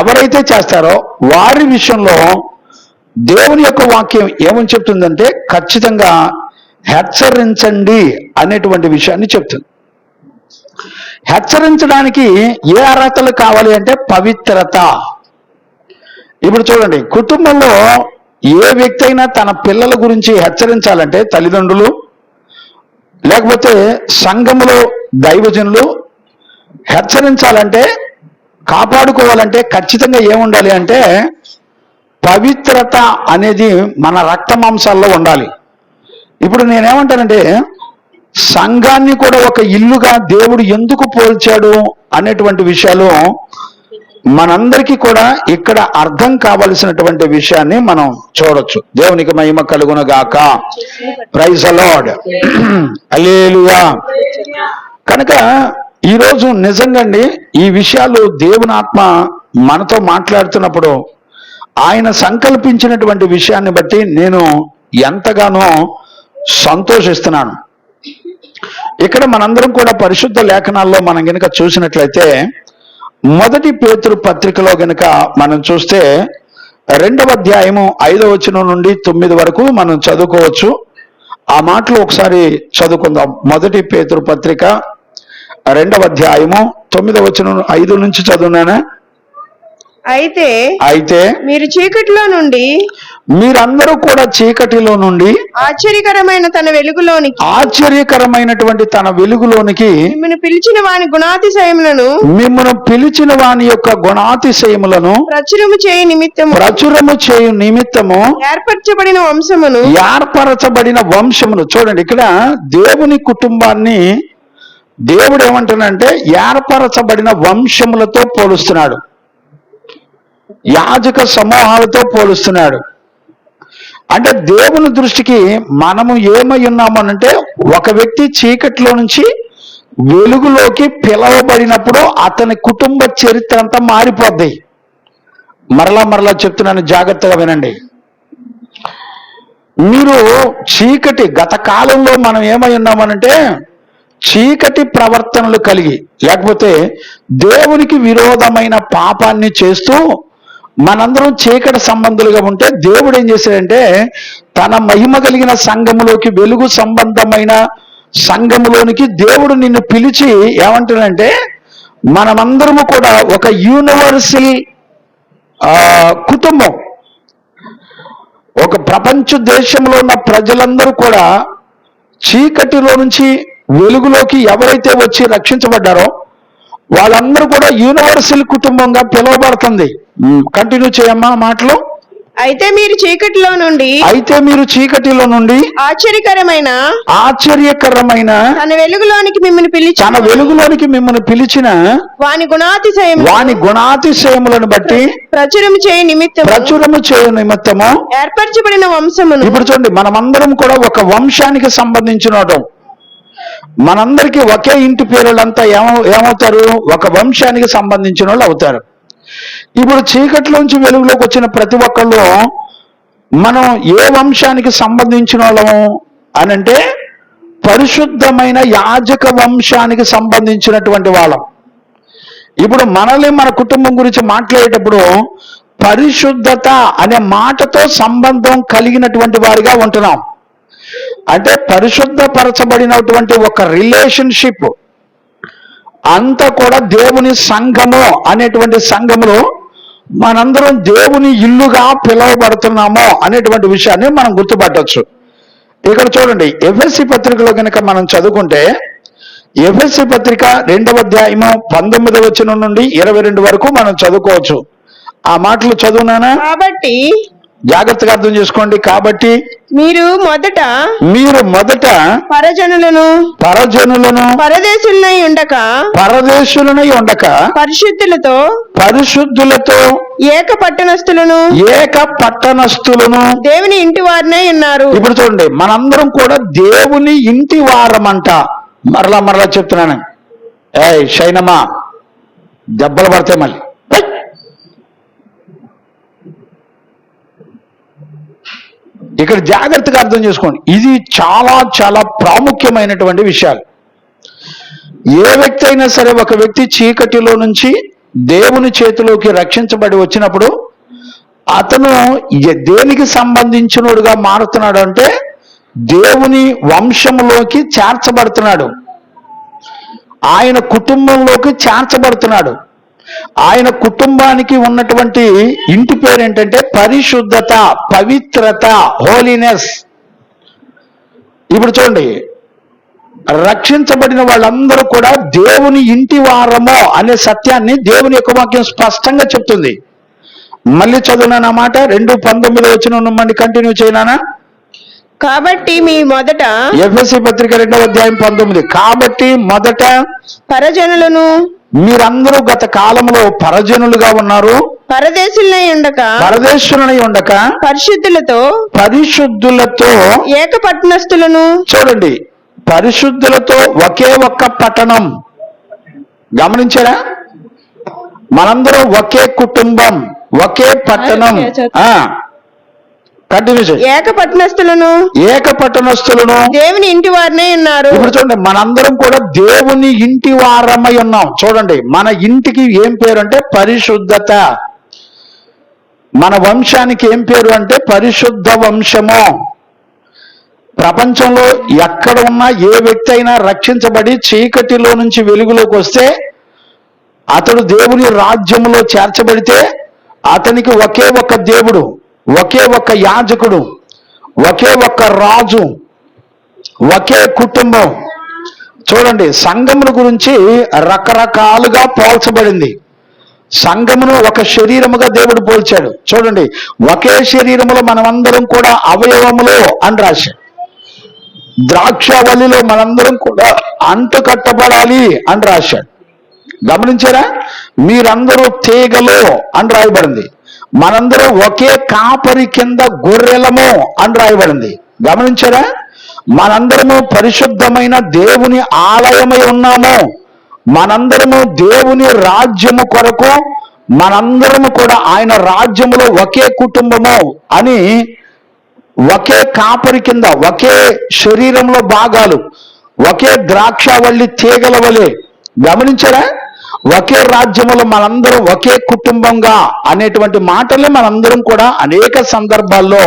ఎవరైతే చేస్తారో వారి విషయంలో దేవుని యొక్క వాక్యం ఏమని చెప్తుందంటే, ఖచ్చితంగా హెచ్చరించండి అనేటువంటి విషయాన్ని చెప్తుంది. హెచ్చరించడానికి ఏ అర్హతలు కావాలి అంటే పవిత్రత. ఇప్పుడు చూడండి, కుటుంబంలో ఏ వ్యక్తి అయినా తన పిల్లల గురించి హెచ్చరించాలంటే తల్లిదండ్రులు, లేకపోతే సంఘములో దైవజనులు హెచ్చరించాలంటే, కాపాడుకోవాలంటే ఖచ్చితంగా ఏముండాలి అంటే పవిత్రత అనేది మన రక్త మాంసాల్లో ఉండాలి. ఇప్పుడు నేనేమంటానంటే, సంఘాన్ని కూడా ఒక ఇల్లుగా దేవుడు ఎందుకు పోల్చాడు అనేటువంటి విషయాలు మనందరికీ కూడా ఇక్కడ అర్థం కావలసినటువంటి విషయాన్ని మనం చూడొచ్చు. దేవునికి మహిమ కలుగును గాక. Praise the lord. హల్లెలూయా. కనుక ఈరోజు నిజంగా ఈ విషయాలు దేవుని ఆత్మ మనతో మాట్లాడుతున్నప్పుడు ఆయన సంకల్పించినటువంటి విషయాన్ని బట్టి నేను ఎంతగానో సంతోషిస్తున్నాను. ఇక్కడ మనందరం కూడా పరిశుద్ధ లేఖనాల్లో మనం గనుక చూసినట్లయితే, మొదటి పేతురు పత్రికలో గనుక మనం చూస్తే 2వ అధ్యాయము 5వ వచనం నుండి 9 వరకు మనం చదువుకోవచ్చు. ఆ మాటలు ఒకసారి చదువుకుందాం. మొదటి పేతురు పత్రిక 2వ అధ్యాయము 9వ వచనం 5 నుంచి చదువునానా? అయితే మీరు చీకటిలో నుండి, మీరందరూ కూడా చీకటిలో నుండి ఆశ్చర్యకరమైనటువంటి తన వెలుగులోనికి మిమ్మల్ని పిలిచిన వాని యొక్క గుణాతిశయములను ప్రచురము చేయు నిమిత్తము ఏర్పరచబడిన వంశమును. చూడండి, ఇక్కడ దేవుని కుటుంబాన్ని దేవుడు ఏమంటున్నాడంటే ఏర్పరచబడిన వంశములతో పోలుస్తున్నాడు, యాజక సమూహాలతో పోలుస్తున్నాడు. అంటే దేవుని దృష్టికి మనము ఏమై ఉన్నామనంటే, ఒక వ్యక్తి చీకటిలో నుంచి వెలుగులోకి పిలవబడినప్పుడు అతని కుటుంబ చరిత్ర అంతా మారిపోద్ది. మరలా చెప్తున్నాను, జాగ్రత్తగా వినండి. మీరు చీకటి, గత కాలంలో మనం ఏమై ఉన్నామనంటే చీకటి ప్రవర్తనలు కలిగి, లేకపోతే దేవునికి విరోధమైన పాపాన్ని చేస్తూ మనందరం చీకటి సంబంధులుగా ఉంటే, దేవుడు ఏం చేశాడంటే తన మహిమ కలిగిన సంఘములోకి, వెలుగు సంబంధమైన సంఘములోనికి దేవుడు నిన్ను పిలిచి ఏమంటాడంటే, మనమందరము కూడా ఒక యూనివర్సల్ కుటుంబం. ఒక ప్రపంచ దేశంలో ఉన్న ప్రజలందరూ కూడా చీకటిలో నుంచి వెలుగులోకి ఎవరైతే వచ్చి రక్షించబడ్డారో వాళ్ళందరూ కూడా యూనివర్సల్ కుటుంబంగా పిలువబడుతుంది. కంటిన్యూ చేయమ్మా మాటలు. అయితే మీరు చీకటిలో నుండి ఆశ్చర్యకరమైన తన వెలుగులోనికి మిమ్మల్ని పిలిచిన వాని గుణాతిశయములను బట్టి ప్రచురము చేయు నిమిత్తము ఏర్పరచబడిన వంశమును. ఇప్పుడు చూడండి, మనమందరం కూడా ఒక వంశానికి సంబంధించిన వాళ్ళం. మనందరికీ ఒకే ఇంటి పేరులంతా ఏమవుతారు? ఒక వంశానికి సంబంధించిన వాళ్ళు అవుతారు. ఇప్పుడు చీకటిలోంచి వెలుగులోకి వచ్చిన ప్రతి ఒక్కళ్ళు మనం ఏ వంశానికి సంబంధించిన వాళ్ళము అనంటే పరిశుద్ధమైన యాజక వంశానికి సంబంధించినటువంటి వాళ్ళం. ఇప్పుడు మనల్ని మన కుటుంబం గురించి మాట్లాడేటప్పుడు పరిశుద్ధత అనే మాటతో సంబంధం కలిగినటువంటి వారిగా ఉంటున్నాం. అంటే పరిశుద్ధపరచబడినటువంటి ఒక రిలేషన్షిప్ అంతా కూడా దేవుని సంఘము అనేటువంటి సంఘములో మనందరం దేవుని ఇల్లుగా పిలువబడుతున్నామో అనేటువంటి విషయాన్ని మనం గుర్తుపట్టవచ్చు. ఇక్కడ చూడండి, ఎఫెసీ పత్రికలో కనుక మనం చదువుకుంటే ఎఫెసీ పత్రిక 2వ అధ్యాయము 19వ వచనం నుండి 22 వరకు మనం చదువుకోవచ్చు. ఆ మాటలు చదువునానా? కాబట్టి జాగ్రత్తగా అర్థం చేసుకోండి. కాబట్టి మీరు మొదట పరజనులను పరదేశులనై ఉండక పరిశుద్ధులతో ఏక పట్టణస్థులను దేవుని ఇంటి వారినై ఉన్నారు. ఇప్పుడు చూడండి, మనందరం కూడా దేవుని ఇంటి వారమంట. మరలా చెప్తున్నాను, శైనమా దెబ్బలు పడతాయి మళ్ళీ. ఇక్కడ జాగ్రత్తగా అర్థం చేసుకోండి, ఇది చాలా చాలా ప్రాముఖ్యమైనటువంటి విషయాలు. ఏ వ్యక్తి అయినా సరే, ఒక వ్యక్తి చీకటిలో నుంచి దేవుని చేతిలోకి రక్షించబడి వచ్చినప్పుడు అతను దేనికి సంబంధించినోడుగా మారుతున్నాడు అంటే దేవుని వంశంలోకి చేర్చబడుతున్నాడు, ఆయన కుటుంబంలోకి చేర్చబడుతున్నాడు. ఆయన కుటుంబానికి ఉన్నటువంటి ఇంటి పేరు ఏంటంటే పరిశుద్ధత, పవిత్రత, హోలీనెస్. ఇప్పుడు చూడండి, రక్షించబడిన వాళ్ళందరూ కూడా దేవుని ఇంటి వారము అనే సత్యాన్ని దేవుని యొక్క వాక్యం స్పష్టంగా చెప్తుంది. మళ్ళీ చదువునా మాట, 2:19 వచనం మళ్ళీ కంటిన్యూ చేయనా? కాబట్టి మీ మొదట, ఎఫెసీ పత్రిక 2వ అధ్యాయం 19, కాబట్టి మొదట పరజనులను, మీరందరూ గత కాలంలో పరజనులుగా ఉన్నారు, పరదేశులై ఉండక పరిశుద్ధులతో ఏక పట్టణస్థులను. చూడండి, పరిశుద్ధులతో ఒకే ఒక్క పట్టణం. గమనించారా? మనందరం ఒకే కుటుంబం, ఒకే పట్టణం. ఏక పట్టణస్థులను దేవుని ఇంటి వారినే ఉన్నారు. ఇప్పుడు చూడండి, మనందరం కూడా దేవుని ఇంటి వారమై ఉన్నాం. చూడండి, మన ఇంటికి ఏం పేరు అంటే పరిశుద్ధత. మన వంశానికి ఏం పేరు అంటే పరిశుద్ధ వంశము. ప్రపంచంలో ఎక్కడ ఉన్నా ఏ వ్యక్తి అయినా రక్షించబడి చీకటిలో నుంచి వెలుగులోకి వస్తే, అతడు దేవుని రాజ్యంలో చేర్చబడితే అతనికి ఒకే ఒక్క దేవుడు, ఒకే ఒక్క యాజకుడు, ఒకే ఒక్క రాజు, ఒకే కుటుంబం. చూడండి, సంఘమును గురించి రకరకాలుగా పోల్చబడింది. సంఘమును ఒక శరీరముగా దేవుడు పోల్చాడు. చూడండి, ఒకే శరీరములో మనమందరం కూడా అవయవములు అని రాశాడు. ద్రాక్షవల్లిలో మనందరం కూడా అంటు కట్టబడాలి అని రాశాడు. గమనించారా? మీరందరూ తీగలు అని రాయబడింది. మనందరం ఒకే కాపరి కింద గొర్రెలము అని రాయబడింది. గమనించారా? మనందరము పరిశుద్ధమైన దేవుని ఆలయమై ఉన్నాము. మనందరము దేవుని రాజ్యము కొరకు, మనందరము కూడా ఆయన రాజ్యములో ఒకే కుటుంబము అని, ఒకే కాపరి కింద, ఒకే శరీరంలో భాగాలు, ఒకే ద్రాక్షవల్లి తీగల వలె. గమనించారా? ఒకే రాజ్యములో మనందరం ఒకే కుటుంబంగా అనేటువంటి మాటలే మనందరం కూడా అనేక సందర్భాల్లో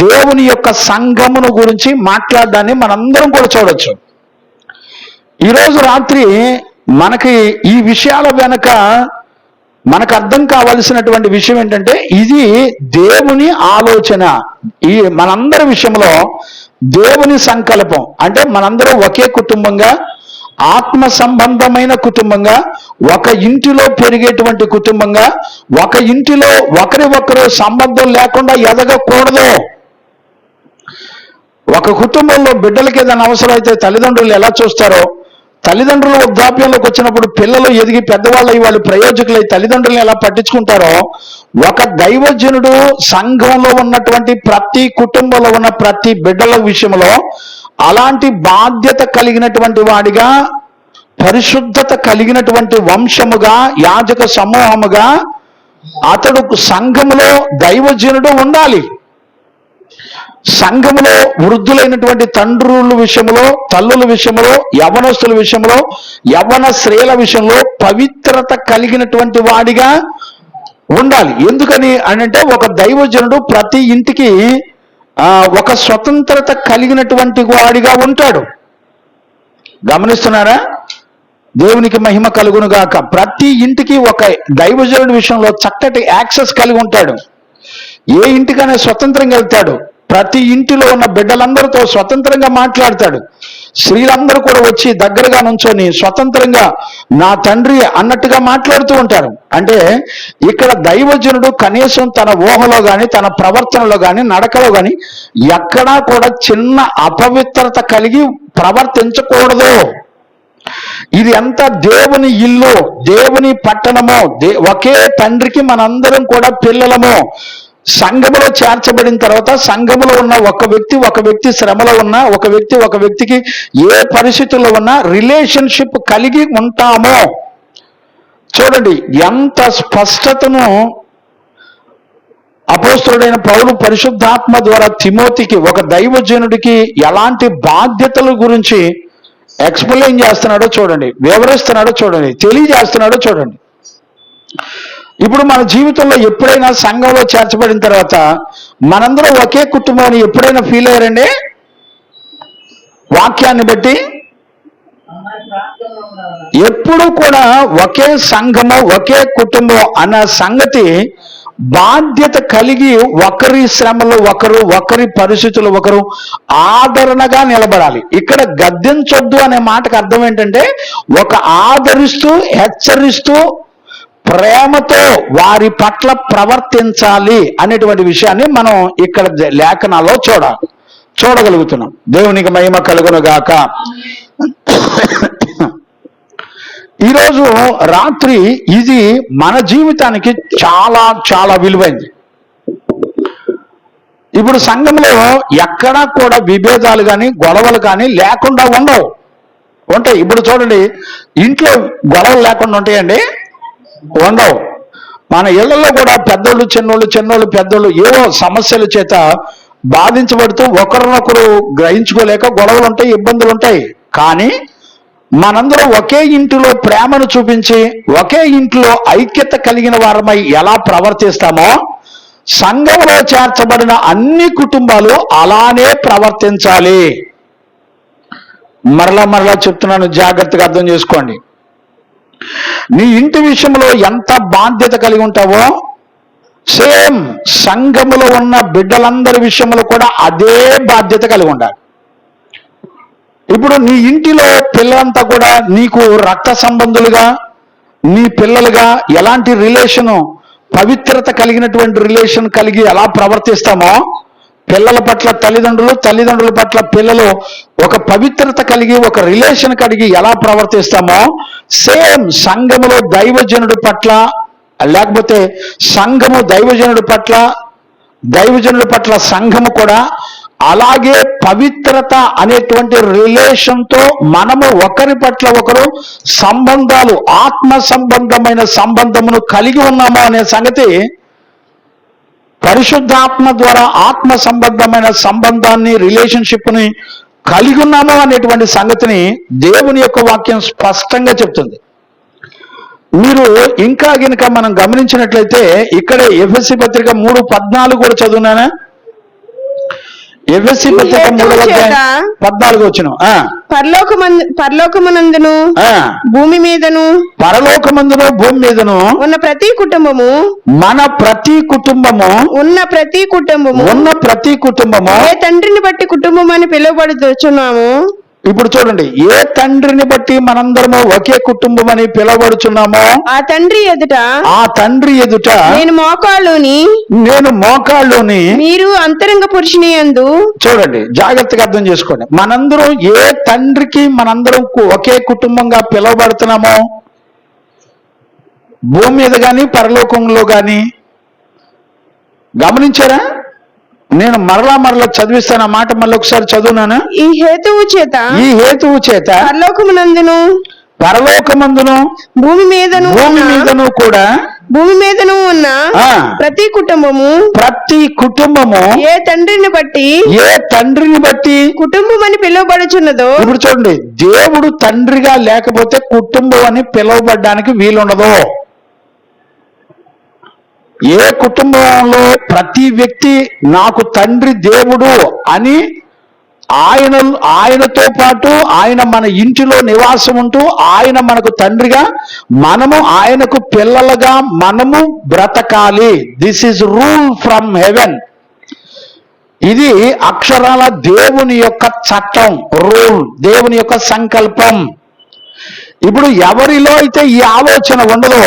దేవుని యొక్క సంఘమును గురించి మాట్లాడడాన్ని మనందరం కూడా చూడొచ్చు. ఈరోజు రాత్రి మనకి ఈ విషయాల వెనక మనకు అర్థం కావలసినటువంటి విషయం ఏంటంటే, ఇది దేవుని ఆలోచన. ఈ మనందరి విషయంలో దేవుని సంకల్పం. అంటే మనందరం ఒకే కుటుంబంగా, ఆత్మ సంబంధమైన కుటుంబంగా, ఒక ఇంటిలో పెరిగేటువంటి కుటుంబంగా, ఒక ఇంటిలో ఒకరు సంబంధం లేకుండా ఎదగకూడదు. ఒక కుటుంబంలో బిడ్డలకి ఏదైనా అవసరం అయితే తల్లిదండ్రులు ఎలా చూస్తారో, తల్లిదండ్రులు వృద్ధాప్యంలోకి వచ్చినప్పుడు పిల్లలు ఎదిగి పెద్దవాళ్ళు అయ్యి వాళ్ళు ప్రయోజకులై తల్లిదండ్రులను ఎలా పట్టించుకుంటారో, ఒక దైవజనుడు సంఘంలో ఉన్నటువంటి ప్రతి కుటుంబంలో ఉన్న ప్రతి బిడ్డల విషయంలో అలాంటి బాధ్యత కలిగినటువంటి వాడిగా, పరిశుద్ధత కలిగినటువంటి వంశముగా, యాజక సమూహముగా అతడు సంఘములో దైవజనుడు ఉండాలి. సంఘములో వృద్ధులైనటువంటి తండ్రుల విషయంలో, తల్లుల విషయంలో, యవనస్తుల విషయంలో, యవన స్త్రీల విషయంలో పవిత్రత కలిగినటువంటి వాడిగా ఉండాలి. ఎందుకని అంటే ఒక దైవజనుడు ప్రతి ఇంటికి ఒక స్వతంత్రత కలిగినటువంటి వాడిగా ఉంటాడు. గమనిస్తున్నారా? దేవునికి మహిమ కలుగును గాక. ప్రతి ఇంటికి ఒక దైవజనుడి విషయంలో చక్కటి యాక్సెస్ కలిగి ఉంటాడు. ఏ ఇంటికైనా స్వతంత్రంగా వెళ్తాడు. ప్రతి ఇంటిలో ఉన్న బిడ్డలందరితో స్వతంత్రంగా మాట్లాడతాడు. స్త్రీలందరూ కూడా వచ్చి దగ్గరగా నుంచొని స్వతంత్రంగా నా తండ్రి అన్నట్టుగా మాట్లాడుతూ ఉంటారు. అంటే ఇక్కడ దైవజనుడు కనీసం తన ఊహలో గాని, తన ప్రవర్తనలో గాని, నడకలో గాని ఎక్కడా కూడా చిన్న అపవిత్రత కలిగి ప్రవర్తించకూడదు. ఇది ఎంత దేవుని ఇల్లు, దేవుని పట్టణమో, ఒకే తండ్రికి మనందరం కూడా పిల్లలము. సంఘములో చేర్చబడిన తర్వాత సంఘములో ఉన్న ఒక వ్యక్తి శ్రమలో ఉన్నా, ఒక వ్యక్తికి ఏ పరిస్థితుల్లో ఉన్నా రిలేషన్షిప్ కలిగి ఉంటామో. చూడండి ఎంత స్పష్టతను అపోస్తలుడైన పౌలు పరిశుద్ధాత్మ ద్వారా తిమోతికి, ఒక దైవజనుడికి ఎలాంటి బాధ్యతల గురించి ఎక్స్ప్లెయిన్ చేస్తున్నాడో చూడండి, వివరిస్తున్నాడో చూడండి, తెలియజేస్తున్నాడో చూడండి. ఇప్పుడు మన జీవితంలో ఎప్పుడైనా సంఘంలో చేర్చబడిన తర్వాత మనందరం ఒకే కుటుంబాన్ని ఎప్పుడైనా ఫీల్ అయ్యారండి? వాక్యాన్ని బట్టి ఎప్పుడు కూడా ఒకే సంఘము, ఒకే కుటుంబం అన్న సంగతి బాధ్యత కలిగి ఒకరి శ్రమలు ఒకరు, ఒకరి పరిస్థితులు ఒకరు ఆదరణగా నిలబడాలి. ఇక్కడ గద్దించొద్దు అనే మాటకు అర్థం ఏంటంటే ఒక ఆదరిస్తూ, హెచ్చరిస్తూ, ప్రేమతో వారి పట్ల ప్రవర్తించాలి అనేటువంటి విషయాన్ని మనం ఇక్కడ లేఖనాల్లో చూడగలుగుతున్నాం. దేవునికి మహిమ కలుగును గాక. ఈరోజు రాత్రి ఇది మన జీవితానికి చాలా చాలా విలువైంది. ఇప్పుడు సంఘంలో ఎక్కడా కూడా విభేదాలు కానీ, గొడవలు కానీ లేకుండా ఉంటాయి. ఇప్పుడు చూడండి, ఇంట్లో గొడవలు లేకుండా ఉంటాయండి? ఉండవు. మన ఇళ్లలో కూడా పెద్దోళ్ళు చిన్నోళ్ళు పెద్దోళ్ళు ఏవో సమస్యల చేత బాధించబడుతూ ఒకరినొకరు గ్రహించుకోలేక గొడవలు ఉంటాయి, ఇబ్బందులు ఉంటాయి. కానీ మనందరం ఒకే ఇంటిలో ప్రేమను చూపించి, ఒకే ఇంట్లో ఐక్యత కలిగిన వారమై ఎలా ప్రవర్తిస్తామో సంఘంలో చేర్చబడిన అన్ని కుటుంబాలు అలానే ప్రవర్తించాలి. మరలా చెప్తున్నాను, జాగ్రత్తగా అర్థం చేసుకోండి. నీ ఇంటి విషయంలో ఎంత బాధ్యత కలిగి ఉంటావో సేమ్ సంఘములో ఉన్న బిడ్డలందరి విషయంలో కూడా అదే బాధ్యత కలిగి ఉండాలి. ఇప్పుడు నీ ఇంటిలో పిల్లలంతా కూడా నీకు రక్త సంబంధులుగా, నీ పిల్లలుగా ఎలాంటి రిలేషను, పవిత్రత కలిగినటువంటి రిలేషన్ కలిగి ఎలా ప్రవర్తిస్తామో, పిల్లల పట్ల తల్లిదండ్రుల పట్ల పిల్లలు ఒక పవిత్రత కలిగి, ఒక రిలేషన్ కలిగి ఎలా ప్రవర్తిస్తామో సేమ్ సంఘములో దైవజనుడి పట్ల, లేకపోతే సంఘము దైవజనుడి పట్ల సంఘము కూడా అలాగే పవిత్రత అనేటువంటి రిలేషన్తో మనము ఒకరి పట్ల ఒకరు సంబంధాలు, ఆత్మ సంబంధమైన సంబంధమును కలిగి ఉన్నాము అనే సంగతి, పరిశుద్ధాత్మ ద్వారా ఆత్మ సంబంధమైన సంబంధాన్ని, రిలేషన్షిప్ని కలిగి ఉన్నాము అనేటువంటి సంగతిని దేవుని యొక్క వాక్యం స్పష్టంగా చెప్తుంది. మీరు ఇంకా గనుక మనం గమనించినట్లయితే ఇక్కడే ఎఫెసీ పత్రిక 3:14 కూడా చదువునానా? ఎఫెసీ పత్రిక 3:14 వచ్చిన పరలోకమందును భూమి మీదను, పరలోకమందును భూమి మీదను ఉన్న ప్రతి కుటుంబము, ఉన్న ప్రతి కుటుంబము ఏ తండ్రిని బట్టి కుటుంబం అని పిలువబడుతున్నాము. ఇప్పుడు చూడండి, ఏ తండ్రిని బట్టి మనందరము ఒకే కుటుంబం అని పిలువబడుచున్నామో ఆ తండ్రి ఎదుట నేను మోకాళ్ళుని మీరు అంతరంగ పురుషుని యందు. చూడండి, జాగ్రత్తగా అర్థం చేసుకోండి. మనందరం ఏ తండ్రికి మనందరం ఒకే కుటుంబంగా పిలువబడుతున్నామో, భూమి మీద గాని పరలోకంలో గాని. గమనించారా? నేను మరలా చదివిస్తాను ఆ మాట, మళ్ళీ ఒకసారి చదువునాను. ఈ హేతువు చేత పరలోకమందును భూమి మీదను కూడా భూమి మీదను ఉన్న ఆ. ప్రతి కుటుంబము ఏ తండ్రిని బట్టి కుటుంబం అని పిలువబడుచున్నదో. ఇప్పుడు చూడండి, దేవుడు తండ్రిగా లేకపోతే కుటుంబం అని పిలువబడడానికి వీలుండదు. ఏ కుటుంబంలో ప్రతి వ్యక్తి నాకు తండ్రి దేవుడు అని ఆయనతో పాటు ఆయన మన ఇంటిలో నివాసం ఉంటూ ఆయన మనకు తండ్రిగా, మనము ఆయనకు పిల్లలుగా మనము బ్రతకాలి. This is rule from heaven. ఇది అక్షరాల దేవుని యొక్క చట్టం, రూల్, దేవుని యొక్క సంకల్పం. ఇప్పుడు ఎవరిలో అయితే ఈ ఆలోచన ఉండదో,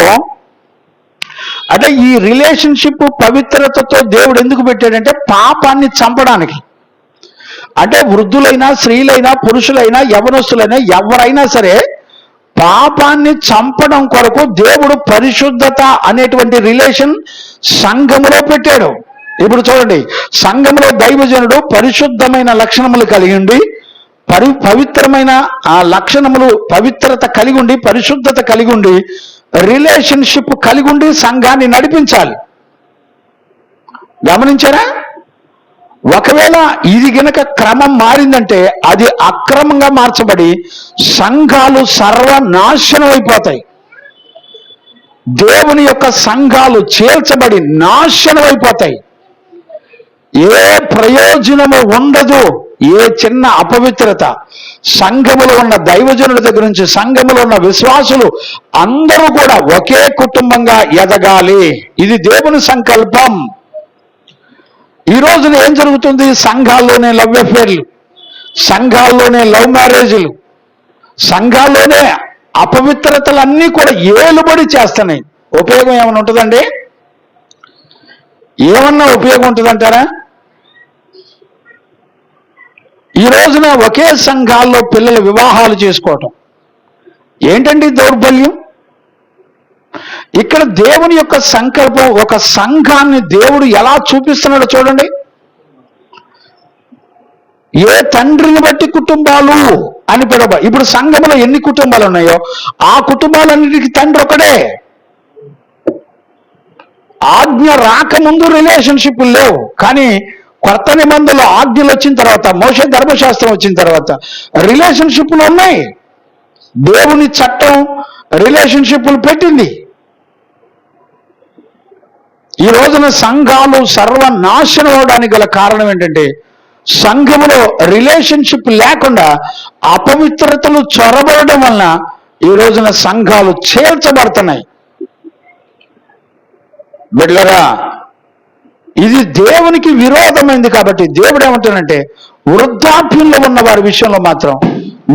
అంటే ఈ రిలేషన్షిప్ పవిత్రతతో దేవుడు ఎందుకు పెట్టాడంటే పాపాన్ని చంపడానికి. అంటే వృద్ధులైనా, స్త్రీలైనా, పురుషులైనా, యవనస్తులైనా, ఎవరైనా సరే పాపాన్ని చంపడం కొరకు దేవుడు పరిశుద్ధత అనేటువంటి రిలేషన్ సంఘములో పెట్టాడు. ఇప్పుడు చూడండి, సంఘంలో దైవజనుడు పరిశుద్ధమైన లక్షణములు కలిగి ఉండి, పవిత్రమైన ఆ లక్షణములు, పవిత్రత కలిగి ఉండి, పరిశుద్ధత కలిగి ఉండి, రిలేషన్షిప్ కలిగి ఉండి సంఘాన్ని నడిపించాలి. గమనించారా? ఒకవేళ ఇది గనక క్రమం మారిందంటే అది అక్రమంగా మార్చబడి సంఘాలు సర్వనాశనం అయిపోతాయి. దేవుని యొక్క సంఘాలు చేల్చబడి నాశనం అయిపోతాయి. ఏ ప్రయోజనము ఉండదు. ఏ చిన్న అపవిత్రత, సంఘములో ఉన్న దైవజనుల దగ్గర నుంచి సంఘములో ఉన్న విశ్వాసులు అందరూ కూడా ఒకే కుటుంబంగా ఎదగాలి. ఇది దేవుని సంకల్పం. ఈ రోజున ఏం జరుగుతుంది? సంఘాల్లోనే లవ్ అఫేర్లు, సంఘాల్లోనే లవ్ మ్యారేజ్లు, సంఘాల్లోనే అపవిత్రతలన్నీ కూడా ఏలుబడి చేస్తున్నాయి. ఉపయోగం ఏమైనా ఉంటుందండి? ఏమన్నా ఉపయోగం ఉంటుందంటారా? ఈ రోజున ఒకే సంఘాల్లో పిల్లల వివాహాలు చేసుకోవటం ఏంటండి దౌర్బల్యం? ఇక్కడ దేవుని యొక్క సంకల్పం, ఒక సంఘాన్ని దేవుడు ఎలా చూపిస్తున్నాడో చూడండి. ఏ తండ్రిని బట్టి కుటుంబాలు అని పిలవ. ఇప్పుడు సంఘంలో ఎన్ని కుటుంబాలు ఉన్నాయో ఆ కుటుంబాలన్నిటికీ తండ్రి ఒకడే. ఆజ్ఞ రాకముందు రిలేషన్షిప్ లేవు, కానీ కొత్త నిబంధనలో ఆజ్ఞలు వచ్చిన తర్వాత, మోషే ధర్మశాస్త్రం వచ్చిన తర్వాత రిలేషన్షిప్లు ఉన్నాయి. దేవుని చట్టం రిలేషన్షిప్లు పెట్టింది. ఈ రోజున సంఘాలు సర్వనాశనం అవడానికి గల కారణం ఏంటంటే సంఘములో రిలేషన్షిప్ లేకుండా అపవిత్రతలు చొరబడడం వలన ఈ రోజున సంఘాలు చేర్చబడుతున్నాయి. బిడ్డలారా, ఇది దేవునికి విరోధమైంది. కాబట్టి దేవుడు ఏమంటాడంటే వృద్ధాప్యంలో ఉన్న వారి విషయంలో మాత్రం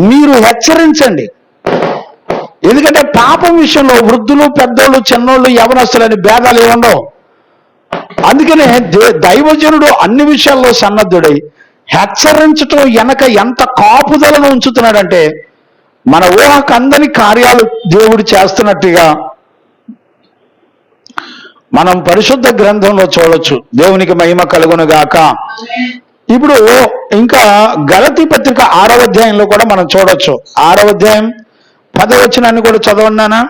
మీరు హెచ్చరించండి. ఎందుకంటే పాపం విషయంలో వృద్ధులు, పెద్దోళ్ళు, చిన్నోళ్ళు, యవనస్తులని భేదాలు ఏముండవు. అందుకనే దైవజనుడు అన్ని విషయాల్లో సన్నద్ధుడై హెచ్చరించటం వెనక ఎంత కాపుదలను ఉంచుతున్నాడంటే మన ఊహకు అందని కార్యాలు దేవుడు చేస్తున్నట్టుగా మనం పరిశుద్ధ గ్రంథంలో చూడొచ్చు. దేవునికి మహిమ కలుగును గాక. ఇప్పుడు ఇంకా గలతీ పత్రిక 6వ అధ్యాయంలో కూడా మనం చూడొచ్చు. 6వ అధ్యాయం 10వ వచనాన్ని కూడా చదవన్నానా?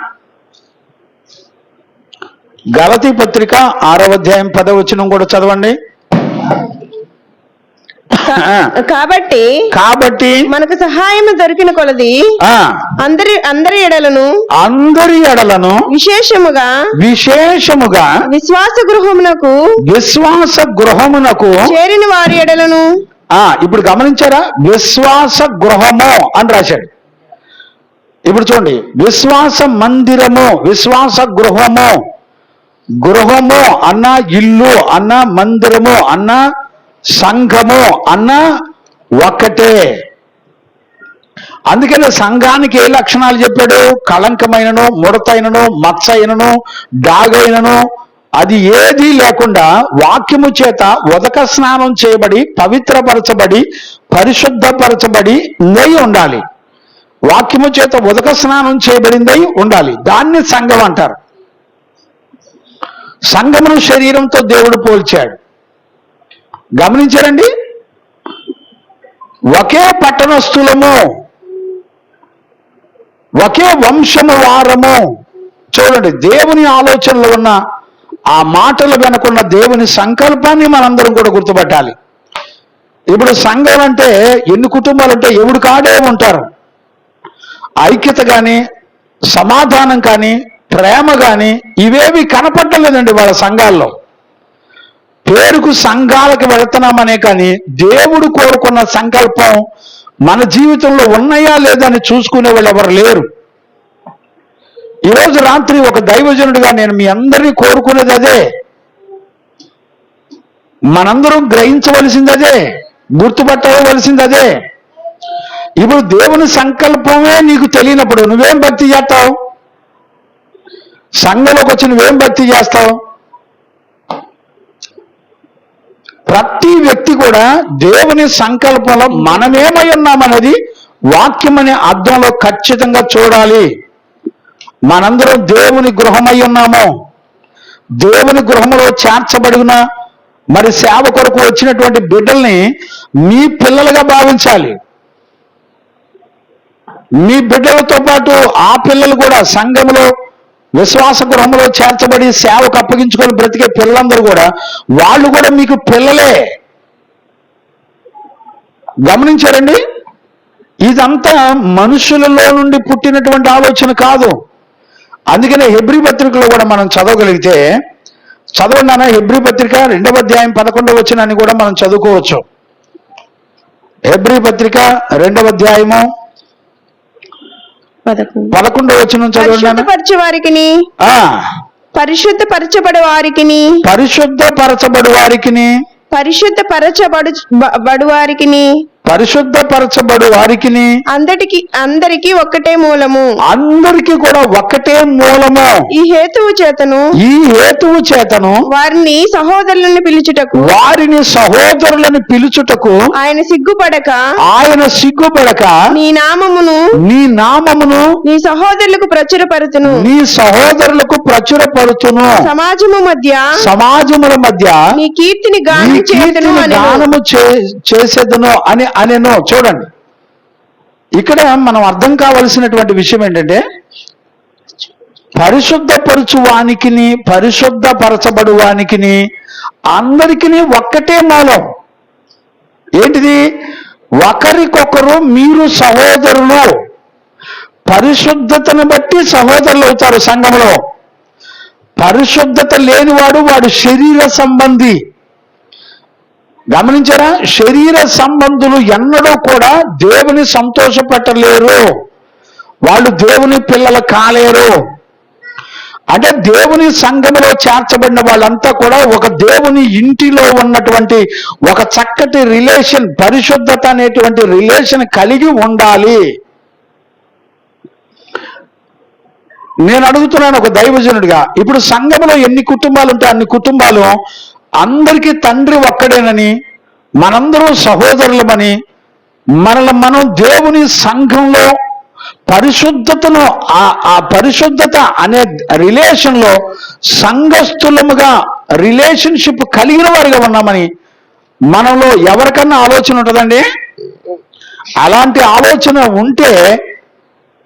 గలతీ పత్రిక 6వ అధ్యాయం 10వ వచనం కూడా చదవండి. కాబట్టి మనకు సహాయం దొరికిన కొలది అందరి ఎడలను విశేషముగా విశ్వాస గృహమునకు చేరిన వారి ఎడలను. ఇప్పుడు గమనించారా? విశ్వాస గృహము అని రాశాడు. ఇప్పుడు చూడండి, విశ్వాస మందిరము, విశ్వాస గృహము. గృహము అన్న ఇల్లు అన్న, మందిరము అన్న, సంఘము అన్న ఒక్కటే. అందుకని సంఘానికి ఏ లక్షణాలు చెప్పాడు? కళంకమైనను, ముడతైనను, మచ్చైనను, డాగైనను అది ఏదీ లేకుండా వాక్యము చేత ఉదక స్నానం చేయబడి, పవిత్రపరచబడి, పరిశుద్ధపరచబడి నెయ్యి ఉండాలి. వాక్యము చేత ఉదక స్నానం చేయబడిందై ఉండాలి. దాన్ని సంఘం అంటారు. సంఘమును శరీరంతో దేవుడు పోల్చాడు. గమనించారండి? ఒకే పట్టణస్థులము, ఒకే వంశము వారము. చూడండి, దేవుని ఆలోచనలో ఉన్న ఆ మాటలు వెనుకున్న దేవుని సంకల్పాన్ని మనందరం కూడా గుర్తుపట్టాలి. ఇప్పుడు సంఘం అంటే ఎన్ని కుటుంబాలు ఉంటే ఎవడు కాడే ఉంటారు. ఐక్యత కానీ, సమాధానం కానీ, ప్రేమ కానీ ఇవేవి కనపడలేదండి వాళ్ళ సంఘాల్లో. పేరుకు సంఘాలకు వెళుతున్నామనే కానీ దేవుడు కోరుకున్న సంకల్పం మన జీవితంలో ఉన్నాయా లేదని చూసుకునే వాళ్ళు ఎవరు లేరు. ఈరోజు రాత్రి ఒక దైవజనుడిగా నేను మీ అందరినీ కోరుకునేది అదే. మనందరం గ్రహించవలసింది అదే, గుర్తుపట్టవలసింది అదే. ఇప్పుడు దేవుని సంకల్పమే నీకు తెలియనప్పుడు నువ్వేం భక్తి చేస్తావు? సంఘంలోకి వచ్చి నువ్వేం భక్తి చేస్తావు? ప్రతి వ్యక్తి కూడా దేవుని సంకల్పంలో మనమేమై ఉన్నామనేది వాక్యం అనే అర్థంలో ఖచ్చితంగా చూడాలి. మనందరం దేవుని గృహమై ఉన్నాము. దేవుని గృహంలో చేర్చబడిన మరి సేవ కొరకు వచ్చినటువంటి బిడ్డల్ని మీ పిల్లలుగా భావించాలి. మీ బిడ్డలతో పాటు ఆ పిల్లలు కూడా సంఘంలో విశ్వాస గృహంలో చేర్చబడి సేవకు అప్పగించుకొని బ్రతికే పిల్లలందరూ కూడా వాళ్ళు కూడా మీకు పిల్లలే. గమనించారండి? ఇదంతా మనుషులలో నుండి పుట్టినటువంటి ఆలోచన కాదు. అందుకనే హెబ్రీ పత్రికలో కూడా మనం చదవగలిగితే, చదవండి నాన్న, హెబ్రీ పత్రిక 2వ అధ్యాయం 11వ వచనాన్ని కూడా మనం చదువుకోవచ్చు. హెబ్రీ పత్రిక 2వ అధ్యాయము 11వ వచనం చదవండి. పరిశుద్ధపరచబడు వారికిని అందరికి ఒక్కటే మూలము. అందరికి కూడా ఒక్కటే మూలము. ఈ హేతువు చేతను వారిని సహోదరులను పిలుచుటకు ఆయన సిగ్గుపడక నీ నామమును నీ సహోదరులకు ప్రచురపరుతును. సమాజముల మధ్య నీ కీర్తిని గానము చేసేదను అని అనేను. చూడండి, ఇక్కడ మనం అర్థం కావలసినటువంటి విషయం ఏంటంటే, పరిశుద్ధపరచబడువానికి అందరికీ ఒక్కటే మూలం. ఏంటిది? ఒకరికొకరు మీరు సహోదరులు. పరిశుద్ధతను బట్టి సహోదరులు అవుతారు సంఘంలో. పరిశుద్ధత లేనివాడు వాడు శరీర సంబంధి. గమనించారా? శరీర సంబంధులు ఎన్నడూ కూడా దేవుని సంతోషపెట్టలేరు. వాళ్ళు దేవుని పిల్లలు కాలేరు. అంటే దేవుని సంఘంలో చేర్చబడిన వాళ్ళంతా కూడా ఒక దేవుని ఇంటిలో ఉన్నటువంటి ఒక చక్కటి రిలేషన్, పరిశుద్ధత అనేటువంటి రిలేషన్ కలిగి ఉండాలి. నేను అడుగుతున్నాను ఒక దైవజనుడిగా, ఇప్పుడు సంఘంలో ఎన్ని కుటుంబాలు ఉంటే అన్ని కుటుంబాలు అందరికీ తండ్రి ఒక్కడేనని, మనందరూ సహోదరులమని, మనం దేవుని సంఘంలో పరిశుద్ధతను ఆ పరిశుద్ధత అనే రిలేషన్లో సంఘస్థులముగా రిలేషన్షిప్ కలిగిన వారిగా ఉన్నామని మనలో ఎవరికన్నా ఆలోచన ఉంటుందండి? అలాంటి ఆలోచన ఉంటే,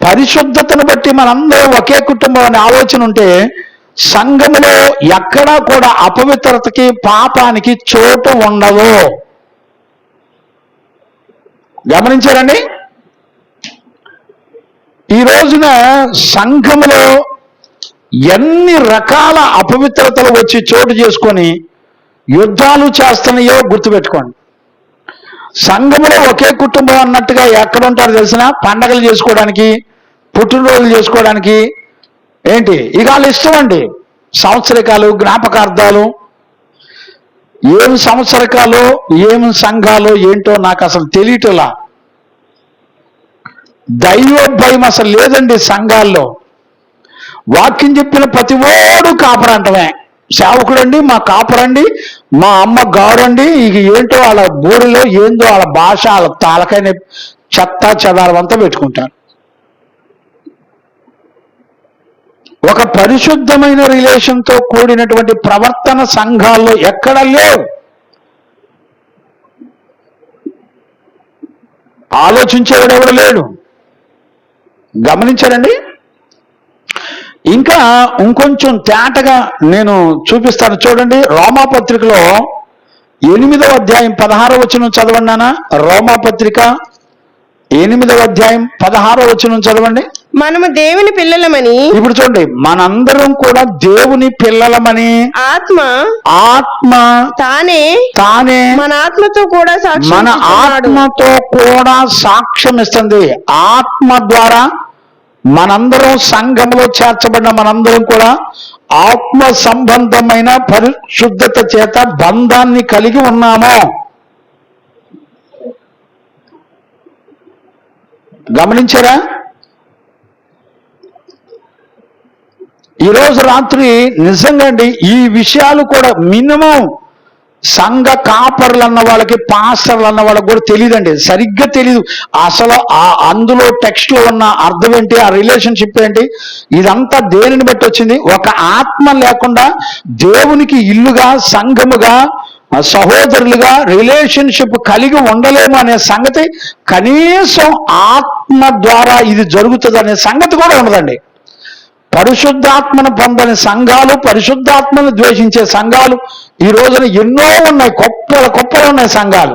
పరిశుద్ధతను బట్టి మనందరం ఒకే కుటుంబం అనే ఆలోచన ఉంటే సంఘములో ఎక్కడా కూడా అపవిత్రతకి, పాపానికి చోటు ఉండదు. గమనించారండి? ఈ రోజున సంఘములో ఎన్ని రకాల అపవిత్రతలు వచ్చి చోటు చేసుకొని యుద్ధాలు చేస్తున్నాయో గుర్తుపెట్టుకోండి. సంఘములో ఒకే కుటుంబం అన్నట్టుగా ఎక్కడ ఉంటారో తెలిసిన, పండగలు చేసుకోవడానికి, పుట్టినరోజులు చేసుకోవడానికి ఏంటి ఇక వాళ్ళ ఇష్టం అండి. సంవత్సరికాలు, జ్ఞాపకార్థాలు, ఏం సంవత్సరకాలు, ఏం సంఘాలు ఏంటో నాకు అసలు తెలియటలా. దైవ భయం అసలు లేదండి సంఘాల్లో. వాక్యం చెప్పిన ప్రతి ఓడు కాపరంటమే. సేవకుడండి, మా కాపరండి, మా అమ్మ గారండి, ఇక ఏంటో వాళ్ళ బూరిలో ఏందో వాళ్ళ భాష, వాళ్ళ తాలకైన చెత్త చెదారమంతా పెట్టుకుంటారు. ఒక పరిశుద్ధమైన రిలేషన్తో కూడినటువంటి ప్రవర్తన సంఘాల్లో ఎక్కడ లేవు. ఆలోచించేవాడు ఎవడు లేడు. గమనించారండి? ఇంకా ఇంకొంచెం తేటగా నేను చూపిస్తాను చూడండి. రోమాపత్రికలో 8వ అధ్యాయం 16వ వచనం చదవండి. రోమాపత్రిక 8వ అధ్యాయం 16వ వచనం చదవండి. మనము దేవుని పిల్లలమని, ఇప్పుడు చూడండి, మనందరం కూడా దేవుని పిల్లలమని ఆత్మ తానే మన ఆత్మతో కూడా సాక్ష్యం ఇస్తుంది. ఆత్మ ద్వారా మనందరం సంఘంలో చేర్చబడిన మనందరం కూడా ఆత్మ సంబంధమైన పరిశుద్ధత చేత బంధాన్ని కలిగి ఉన్నాము. గమనించారా? ఈరోజు రాత్రి నిజంగా అండి ఈ విషయాలు కూడా మినిమం సంఘ కాపర్లు అన్న వాళ్ళకి, పాస్టర్లు అన్న వాళ్ళకి కూడా తెలియదండి, సరిగ్గా తెలియదు. అసలు అందులో టెక్స్ట్ లో ఉన్న అర్థం ఏంటి, ఆ రిలేషన్షిప్ ఏంటి, ఇదంతా దేనిని బట్టి వచ్చింది? ఒక ఆత్మ లేకుండా దేవునికి ఇల్లుగా, సంఘముగా, సహోదరులుగా రిలేషన్షిప్ కలిగి ఉండలేము అనే సంగతి, కనీసం ఆత్మ ద్వారా ఇది జరుగుతుంది అనే సంగతి కూడా ఉండదండి. పరిశుద్ధాత్మను పొందని సంఘాలు, పరిశుద్ధాత్మను ద్వేషించే సంఘాలు ఈ రోజున ఎన్నో ఉన్నాయి, కుప్పలు ఉన్నాయి సంఘాలు.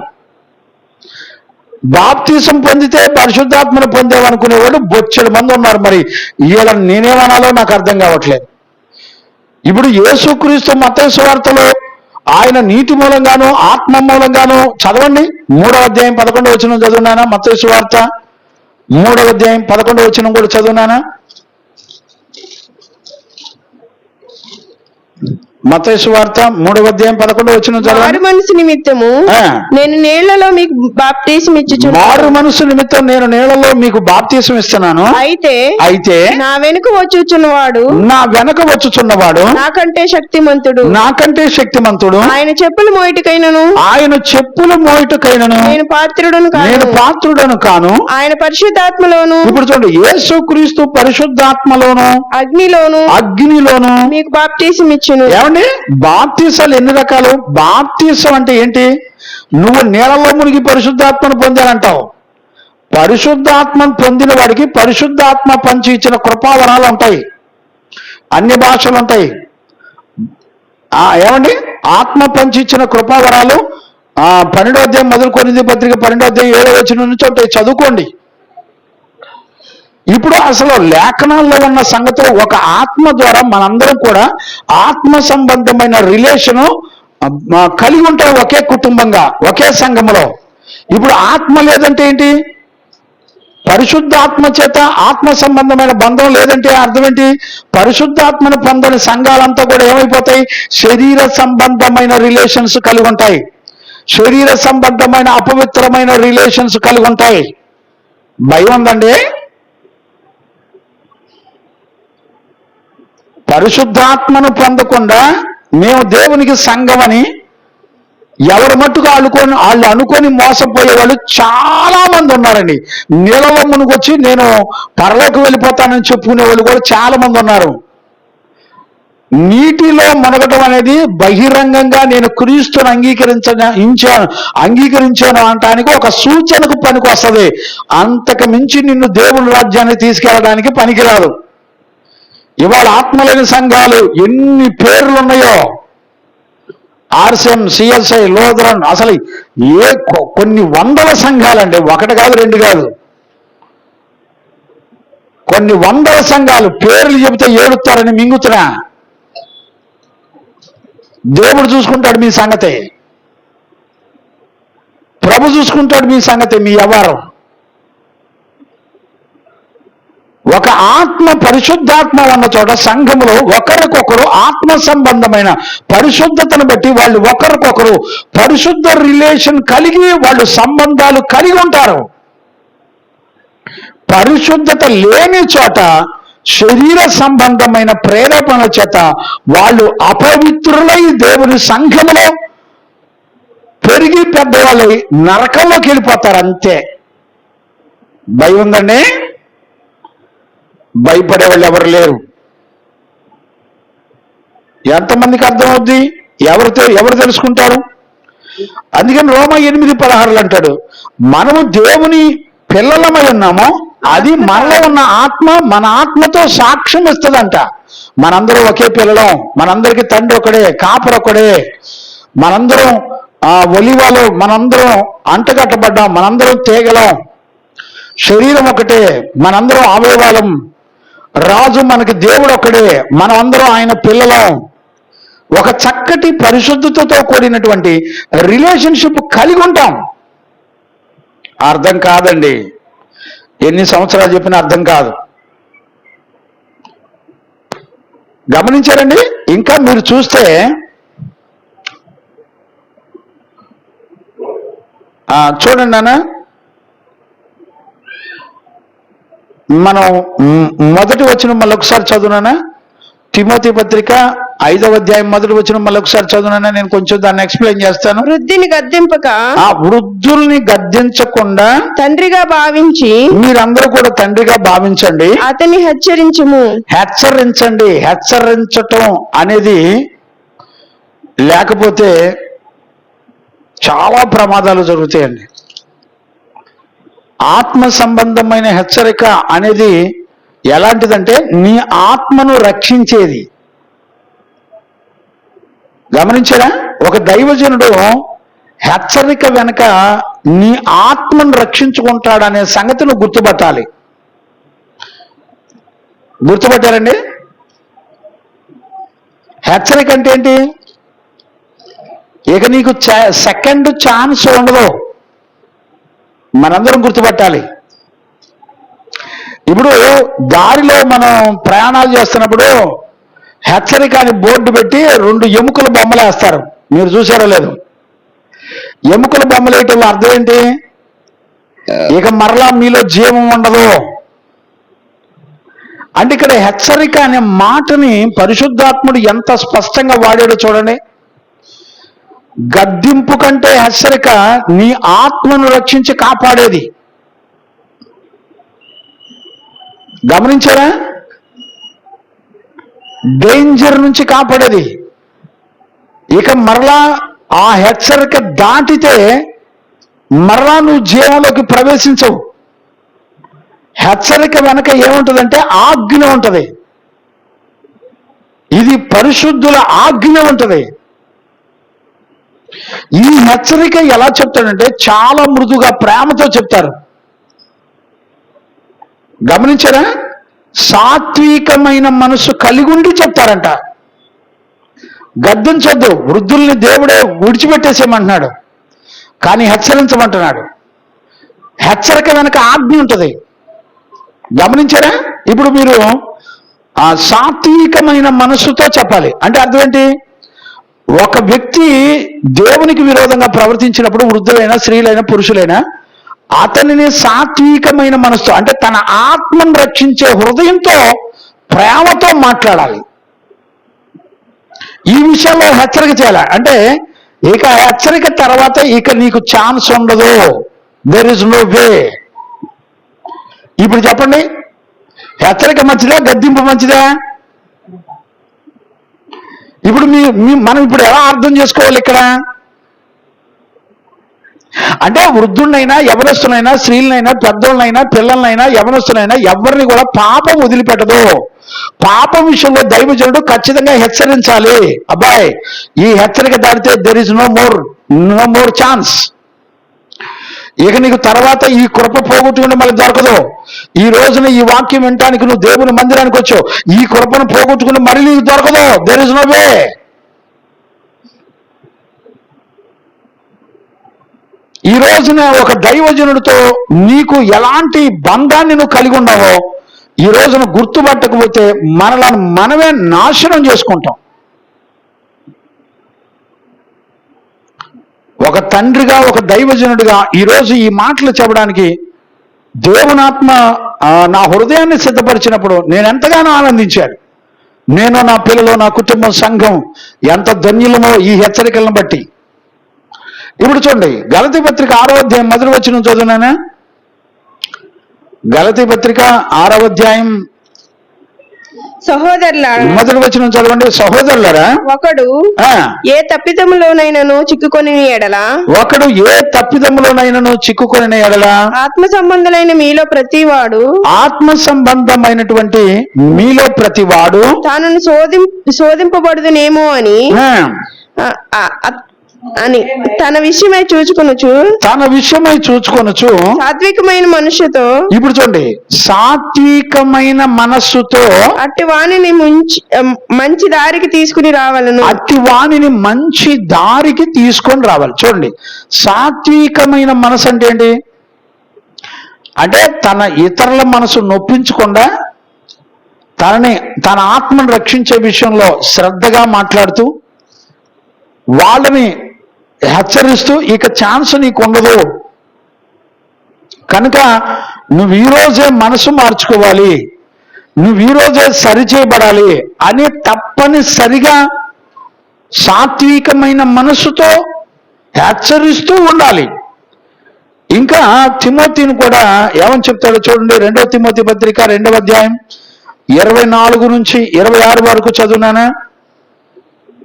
బాప్తీసం పొందితే పరిశుద్ధాత్మను పొందేవనుకునేవాడు బొచ్చెడు మంది ఉన్నారు. మరి వీళ్ళని నేనేమనాలో నాకు అర్థం కావట్లేదు. ఇప్పుడు యేసుక్రీస్తు మత్తయి సువార్తలో ఆయన నీటి మూలంగాను ఆత్మ మూలంగాను చదవండి. 3వ అధ్యాయం 11వ వచనం చదువునానా? మత్తయి సువార్త 3వ అధ్యాయం 11వ వచనం కూడా చదువునానా? మత్తయి సువార్త 3వ అధ్యాయం 11వ వచనం చదవండి. మారు మనసు నిమిత్తము నేను నీళ్లలో మీకు బాప్తీసం ఇచ్చుచున్నాను. మారు మనసు నిమిత్తం నేను నీళ్లలో మీకు బాప్తీసం ఇస్తున్నాను. అయితే నా వెనుక వచ్చుచున్నవాడు నాకంటే శక్తిమంతుడు. ఆయన చెప్పులు మోయుటకైనను నేను పాత్రుడను కాను. ఆయన పరిశుద్ధాత్మలోను, ఇప్పుడు చూడండి, యేసుక్రీస్తు పరిశుద్ధాత్మలోను అగ్నిలోను మీకు బాప్తీసం ఇచ్చును. బాప్తీసాలు ఎన్ని రకాలు? బాప్తీసం అంటే ఏంటి? నువ్వు నీళ్ళలో మునిగి పరిశుద్ధాత్మను పొందాలంటావు. పరిశుద్ధాత్మను పొందిన వాడికి పరిశుద్ధాత్మ పంచి ఇచ్చిన కృపావరాలు ఉంటాయి, అన్ని భాషలు ఉంటాయి. ఆత్మ పంచి ఇచ్చిన కృపావరాలు 12వ అధ్యాయం మొదలు కొరింథీ పత్రిక 12వ అధ్యాయం 7వ వచనం నుంచి ఉంటాయి, చదువుకోండి. ఇప్పుడు అసలు లేఖనాల్లో ఉన్న సంగతులు, ఒక ఆత్మ ద్వారా మనందరం కూడా ఆత్మ సంబంధమైన రిలేషను కలిగి ఉంటాం, ఒకే కుటుంబంగా, ఒకే సంఘములో. ఇప్పుడు ఆత్మ లేదంటే ఏంటి? పరిశుద్ధాత్మ చేత ఆత్మ సంబంధమైన బంధం లేదంటే అర్థం ఏంటి? పరిశుద్ధాత్మను పొందని సంఘాలంతా కూడా ఏమైపోతాయి? శరీర సంబంధమైన రిలేషన్స్ కలిగి ఉంటాయి, శరీర సంబంధమైన అపవిత్రమైన రిలేషన్స్ కలిగి ఉంటాయి. భయం ఉందండి. పరిశుద్ధాత్మను పొందకుండా మేము దేవునికి సంఘమని ఎవరు మట్టుకు వాళ్ళు అనుకొని మోసపోయే వాళ్ళు చాలా మంది ఉన్నారండి. నీళ్ళలో మునిగొచ్చి నేను పరలోకి వెళ్ళిపోతానని చెప్పుకునే వాళ్ళు కూడా చాలా మంది ఉన్నారు. నీటిలో మునగటం అనేది బహిరంగంగా నేను క్రీస్తుని అంగీకరించాను అనటానికి ఒక సూచనకు పనికి వస్తుంది. అంతకు మించి నిన్ను దేవుని రాజ్యాన్ని తీసుకెళ్ళడానికి పనికిరాదు. ఇవాళ ఆత్మలేని సంఘాలు ఎన్ని పేర్లు ఉన్నాయో, ఆర్సిఎం, సిఎస్ఐ, లోదరన్, అసలు కొన్ని వందల సంఘాలండి, ఒకటి కాదు రెండు కాదు, కొన్ని వందల సంఘాలు. పేర్లు చెబితే ఏడుస్తారని మింగుతున్నా. దేవుడు చూసుకుంటాడు మీ సంగతి, ప్రభు చూసుకుంటాడు మీ సంగతి, మీ వ్యవహారం. ఒక ఆత్మ, పరిశుద్ధాత్మ ఉన్న చోట సంఘములో ఒకరికొకరు ఆత్మ సంబంధమైన పరిశుద్ధతను బట్టి వాళ్ళు ఒకరికొకరు పరిశుద్ధ రిలేషన్ కలిగి వాళ్ళు సంబంధాలు కలిగి ఉంటారు. పరిశుద్ధత లేని చోట శరీర సంబంధమైన ప్రేరేపణల చేత వాళ్ళు అపవిత్రులై దేవుని సంఘములో పెరిగి పెద్దవాళ్ళై నరకంలోకి వెళ్ళిపోతారు. అంతే. భయం ఉందండి. భయపడే వాళ్ళు ఎవరు లేరు. ఎంతమందికి అర్థమవుద్ది? ఎవరు తెలుసుకుంటారు? అందుకని రోమా 8:16 అంటాడు, మనము దేవుని పిల్లలమై ఉన్నాము, అది మనలో ఉన్న ఆత్మ మన ఆత్మతో సాక్ష్యం ఇస్తుందంట. మనందరం ఒకే పిల్లలం, మనందరికి తండ్రి ఒకడే, కాపర్ ఒకడే, మనందరం ఒలివాలో, మనందరం అంటగట్టబడ్డాం, మనందరం తీగలం, శరీరం ఒకటే, మనందరం అవయవాలం, రాజు మనకి దేవుడు ఒకడే, మనమందరం ఆయన పిల్లలం. ఒక చక్కటి పరిశుద్ధతతో కూడినటువంటి రిలేషన్షిప్ కలిగి ఉంటాం. అర్థం కాదండి, ఎన్ని సంవత్సరాలు చెప్పినా అర్థం కాదు. గమనించారండి? ఇంకా మీరు చూస్తే చూడండి నాన్న, మనం మొదటి వచనం మళ్ళీ ఒకసారి చదువునానా, తిమోతి పత్రిక 5వ అధ్యాయం మొదటి వచనం మళ్ళీ ఒకసారి చదువునానా, నేను కొంచెం దాన్ని ఎక్స్ప్లెయిన్ చేస్తాను. వృద్ధిని గద్దింపక, వృద్ధుల్ని గద్దించకుండా తండ్రిగా భావించి, మీరందరూ కూడా తండ్రిగా భావించండి, అతన్ని హెచ్చరించుము. హెచ్చరించండి. హెచ్చరించటం అనేది లేకపోతే చాలా ప్రమాదాలు జరుగుతాయండి. ఆత్మ సంబంధమైన హెచ్చరిక అనేది ఎలాంటిదంటే నీ ఆత్మను రక్షించేది. గమనించారా? ఒక దైవజనుడు హెచ్చరిక వెనక నీ ఆత్మను రక్షించుకుంటాడనే సంగతిని గుర్తుపట్టాలి. గుర్తుపట్టారండి? హెచ్చరిక అంటే ఏంటి? ఇక నీకు సెకండ్ ఛాన్స్ ఉండదు. మనందరం గుర్తుపట్టాలి. ఇప్పుడు దారిలో మనం ప్రయాణాలు చేస్తున్నప్పుడు హెచ్చరిక అని బోర్డు పెట్టి 2 ఎముకల బొమ్మలు వేస్తారు. మీరు చూసారో లేదు? ఎముకల బొమ్మలు వేయటం అర్థం ఏంటి? ఇక మరలా మీలో జీవం ఉండదు అంటే. ఇక్కడ హెచ్చరిక అనే మాటని పరిశుద్ధాత్ముడు ఎంత స్పష్టంగా వాడాడో చూడండి. గద్దింపు కంటే హెచ్చరిక నీ ఆత్మను రక్షించి కాపాడేది. గమనించారా? డేంజర్ నుంచి కాపాడేది. ఇక మరలా ఆ హెచ్చరిక దాటితే మరలా నువ్వు జీవంలోకి ప్రవేశించవు. హెచ్చరిక వెనక ఏముంటుందంటే ఆజ్ఞ ఉంటుంది. ఇది పరిశుద్ధుల ఆజ్ఞ ఉంటుంది. ఈ హెచ్చరిక ఎలా చెప్తాడంటే చాలా మృదుగా, ప్రేమతో చెప్తారు. గమనించారా? సాత్వికమైన మనసు కలిగి ఉండి చెప్తారంట. గద్దించొద్దు, వృద్ధుల్ని దేవుడే విడిచిపెట్టేసేయమంటున్నాడు, కానీ హెచ్చరించమంటున్నాడు. హెచ్చరిక వెనక ఆజ్ఞ ఉంటుంది. గమనించారా? ఇప్పుడు మీరు ఆ సాత్వికమైన మనస్సుతో చెప్పాలి అంటే అర్థం ఏంటి? ఒక వ్యక్తి దేవునికి విరోధంగా ప్రవర్తించినప్పుడు వృద్ధులైనా, స్త్రీలైనా, పురుషులైనా అతనిని సాత్వికమైన మనస్సు అంటే తన ఆత్మను రక్షించే హృదయంతో, ప్రేమతో మాట్లాడాలి. ఈ విషయంలో హెచ్చరిక చేయాలి. అంటే ఇక హెచ్చరిక తర్వాత ఇక నీకు ఛాన్స్ ఉండదు. There is no way. ఇప్పుడు చెప్పండి, హెచ్చరిక మంచిదా, గద్దింపు మంచిదా? ఇప్పుడు మనం ఇప్పుడు ఎలా అర్థం చేసుకోవాలి ఇక్కడ? అంటే వృద్ధులైనా, యవనస్తులైనా, స్త్రీలనైనా, పెద్దోళ్ళనైనా, పిల్లలనైనా, యవనస్తులైనా ఎవరిని కూడా పాపం వదిలిపెట్టదు. పాపం విషయంలో దైవజనుడు ఖచ్చితంగా హెచ్చరించాలి. అబ్బాయి, ఈ హెచ్చరిక దాటితే there is no more chance. ఇక నీకు తర్వాత ఈ కృప పోగొట్టుకుంటే మళ్ళీ దొరకదు. ఈ రోజున ఈ వాక్యం వినటానికి నువ్వు దేవుని మందిరానికి వచ్చావు, ఈ కృపను పోగొట్టుకుంటే మళ్ళీ నీకు దొరకదు. There is no way. ఈ రోజున ఒక దైవజనుడితో నీకు ఎలాంటి బంధాన్ని నువ్వు కలిగి ఉన్నావో ఈ రోజున గుర్తుపట్టకపోతే మనలను మనమే నాశనం చేసుకుంటాం. ఒక తండ్రిగా, ఒక దైవజనుడిగా ఈరోజు ఈ మాటలు చెప్పడానికి దేవునాత్మ నా హృదయాన్ని సిద్ధపరిచినప్పుడు నేను ఎంతగానో ఆనందించాను. నేను, నా పిల్లలు, నా కుటుంబం, సంఘం ఎంత ధన్యులమో ఈ హెచ్చరికలను బట్టి. ఇప్పుడు చూడండి, గలతీ పత్రిక 6వ అధ్యాయం మొదటి వచనం చదువునానా. గలతీ పత్రిక 6వ అధ్యాయం సహోదరులారా, మొదటి వచనం చదవండి. సహోదరులారా, ఒకడు ఏ తప్పిదములోనైనను చిక్కుకొని ఎడల, ఒకడు ఏ తప్పిదములోనైనను చిక్కుకొని ఎడల, ఆత్మ సంబంధులైన మీలో ప్రతివాడు, ఆత్మ సంబంధమైనటువంటి మీలో ప్రతివాడు తాను శోధింపబడుదునేమో అని తన విషయమై చూచుకొనుచు సాత్వికమైన మనస్సుతో, ఇప్పుడు చూడండి, సాత్వికమైన మనస్సుతో అట్టి వాణిని మంచి దారికి తీసుకుని రావాలను. అట్టి వాణిని మంచి దారికి తీసుకొని రావాలి. చూడండి, సాత్వికమైన మనసు అంటే ఏంటి అంటే తన ఇతరుల మనసు నొప్పించకుండా తన ఆత్మను రక్షించే విషయంలో శ్రద్ధగా మాట్లాడుతూ వాళ్ళని హెచ్చరిస్తూ, ఇక ఛాన్స్ నీకు ఉండదు కనుక నువ్వు ఈరోజే మనసు మార్చుకోవాలి, నువ్వు ఈరోజే సరిచేయబడాలి అని తప్పనిసరిగా సాత్వికమైన మనసుతో హెచ్చరిస్తూ ఉండాలి. ఇంకా తిమోతిని కూడా ఏమని చెప్తాడో చూడండి. 2వ తిమోతి పత్రిక 2వ అధ్యాయం 24 నుంచి 26 వరకు చదువునానా.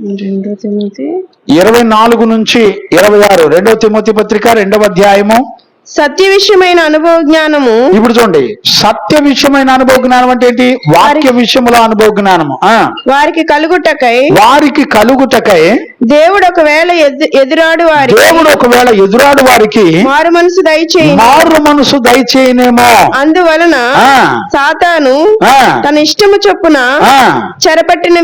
24 నుంచి 26, 2వ తిమోతి పత్రిక 2వ అధ్యాయము. సత్య విషయమైన అనుభవ జ్ఞానము. ఇప్పుడు చూడండి, సత్య విషయమైన అనుభవ జ్ఞానం అంటే ఏంటి? వాక్య విషయముల అనుభవ జ్ఞానము. వారికి కలుగుటకై దేవుడు ఒకవేళ ఎదురాడు వారికి మారు మనసు దయచేయనేమో. అందువలన సాతాను తన ఇష్టము చొప్పున చెరపట్టిన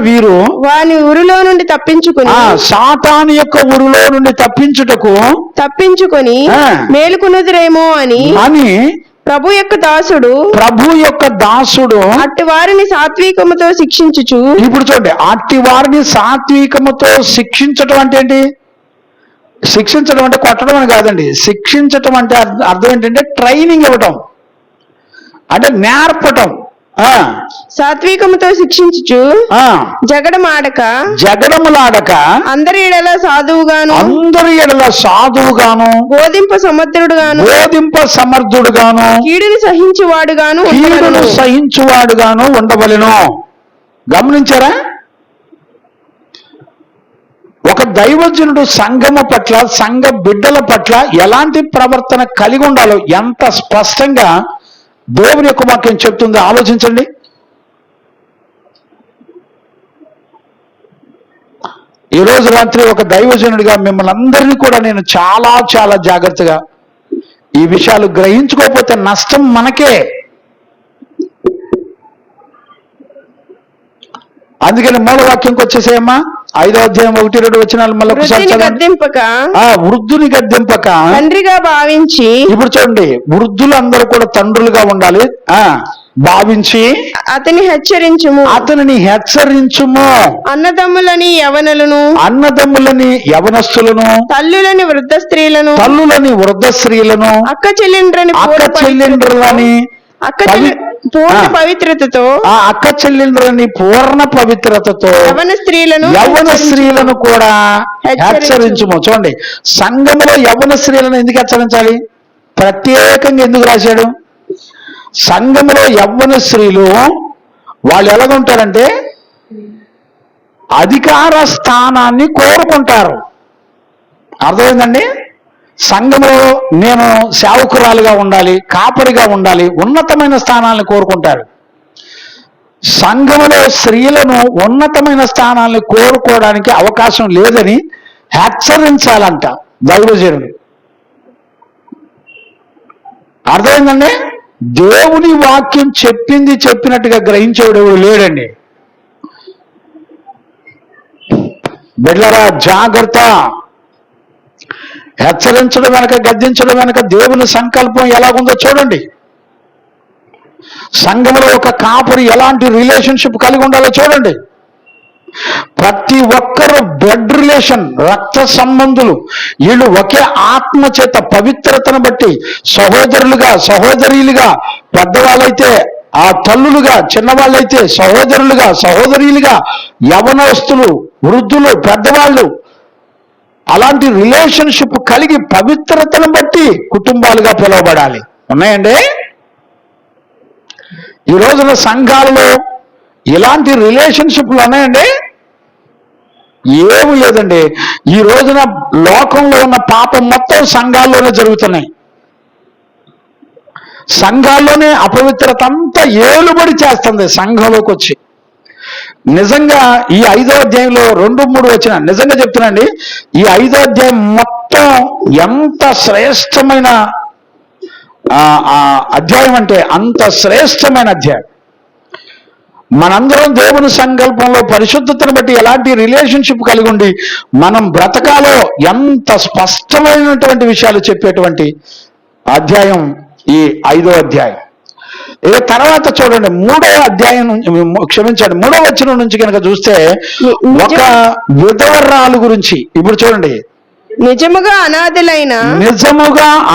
వీరు వాని ఉరిలో నుండి తప్పించుకుని, సాతాను యొక్క ఉరిలో నుండి తప్పించుకొని మేలుకునుదురేమో అని ప్రభు యొక్క దాసుడు అట్టి వారిని సాత్వికముతో శిక్షించుచు. ఇప్పుడు చూడండి, అట్టి వారిని సాత్వికముతో శిక్షించటం అంటే ఏంటి? శిక్షించడం అంటే కొట్టడం అని కాదండి. శిక్షించటం అంటే అర్థం ఏంటంటే ట్రైనింగ్ ఇవ్వటం, అంటే నేర్పటం. సాత్వికముతో శిక్షించుచు జగడమాడక అందరి ఎడల సాధువుగాను బోధింప సమర్థుడుగాను కీడుని సహించువాడుగాను ఉండవలెను. గమనించారా? ఒక దైవజనుడు సంఘము పట్ల, సంఘ బిడ్డల పట్ల ఎలాంటి ప్రవర్తన కలిగి ఉండాలో ఎంత స్పష్టంగా దేవుని యొక్క వాక్యం చెప్తుందో ఆలోచించండి. ఈ రోజు రాత్రి ఒక దైవజనుడిగా మిమ్మల్ని అందరినీ కూడా నేను చాలా చాలా జాగ్రత్తగా ఈ విషయాలు గ్రహించుకోకపోతే నష్టం మనకే. అందుకని మూలవాక్యంకి వచ్చేసేయమ్మా. 5వ అధ్యాయం 1-2 వచనాలు మళ్ళీ వృద్ధుని గద్దింపక తండ్రిగా భావించి. ఇప్పుడు చూడండి, వృద్ధులు అందరూ కూడా తండ్రులుగా ఉండాలి. భావించి అతనిని హెచ్చరించుము. అన్నదమ్ములని యవనస్తులను, తల్లులని వృద్ధ స్త్రీలను, అక్క చెల్లెండ్రులని పూర్ణ పవిత్రతతో యవన స్త్రీలను కూడా హెచ్చరించుము. చూడండి, సంఘంలో యవన స్త్రీలను ఎందుకు హెచ్చరించాలి? ప్రత్యేకంగా ఎందుకు రాశాడు? సంఘంలో యవ్వన స్త్రీలు వాళ్ళు ఎలాగుంటారంటే అధికార స్థానాన్ని కోరుకుంటారు. అర్థమైందండి? సంఘంలో నేను సేవకురాలుగా ఉండాలి, కాపరిగా ఉండాలి, ఉన్నతమైన స్థానాలను కోరుకుంటారు. సంఘంలో స్త్రీలను ఉన్నతమైన స్థానాలను కోరుకోవడానికి అవకాశం లేదని హెచ్చరించాలంట దైవజనుడు. అర్థమైందండి? దేవుని వాక్యం చెప్పినట్టుగా గ్రహించేవాడు ఎవడు లేడండి. బిడ్డలారా, జాగ్రత్త. హెచ్చరించడం వెనక, గద్దించడం వెనక దేవుని సంకల్పం ఎలాగుందో చూడండి. సంఘంలో ఒక కాపరి ఎలాంటి రిలేషన్షిప్ కలిగి ఉండాలో చూడండి. ప్రతి ఒక్కరు బ్లడ్ రిలేషన్, రక్త సంబంధులు. వీళ్ళు ఒకే ఆత్మ చేత పవిత్రతను బట్టి సహోదరులుగా, సహోదరీలుగా, పెద్దవాళ్ళైతే ఆ తల్లులుగా, చిన్నవాళ్ళైతే సహోదరులుగా, సహోదరీలుగా, యవనస్తులు, వృద్ధులు, పెద్దవాళ్ళు అలాంటి రిలేషన్షిప్ కలిగి పవిత్రతను బట్టి కుటుంబాలుగా పిలువబడాలి. ఉన్నాయండి? ఈ రోజున సంఘాలలో ఇలాంటి రిలేషన్షిప్లు ఉన్నాయండి? ఏమి లేదండి. ఈ రోజున లోకంలో ఉన్న పాపం మొత్తం సంఘాల్లోనే జరుగుతున్నాయి. సంఘాల్లోనే అపవిత్రత అంతా ఏలుబడి చేస్తుంది సంఘంలోకి వచ్చి. నిజంగా ఈ 5వ అధ్యాయంలో 2-3 వచ్చిన నిజంగా చెప్తున్నాండి, ఈ 5వ అధ్యాయం మొత్తం ఎంత శ్రేష్టమైన అధ్యాయం అంటే అంత శ్రేష్టమైన అధ్యాయం. మనందరం దేవుని సంకల్పంలో పరిశుద్ధతను బట్టి ఎలాంటి రిలేషన్షిప్ కలిగి ఉండి మనం బ్రతకాలో ఎంత స్పష్టమైనటువంటి విషయాలు చెప్పేటువంటి అధ్యాయం ఈ 5వ అధ్యాయం. ఇక తర్వాత చూడండి 3వ అధ్యాయం, క్షమించండి 3వ వచనం నుంచి కనుక చూస్తే ఒక విధవరాలు గురించి. ఇప్పుడు చూడండి, నిజముగా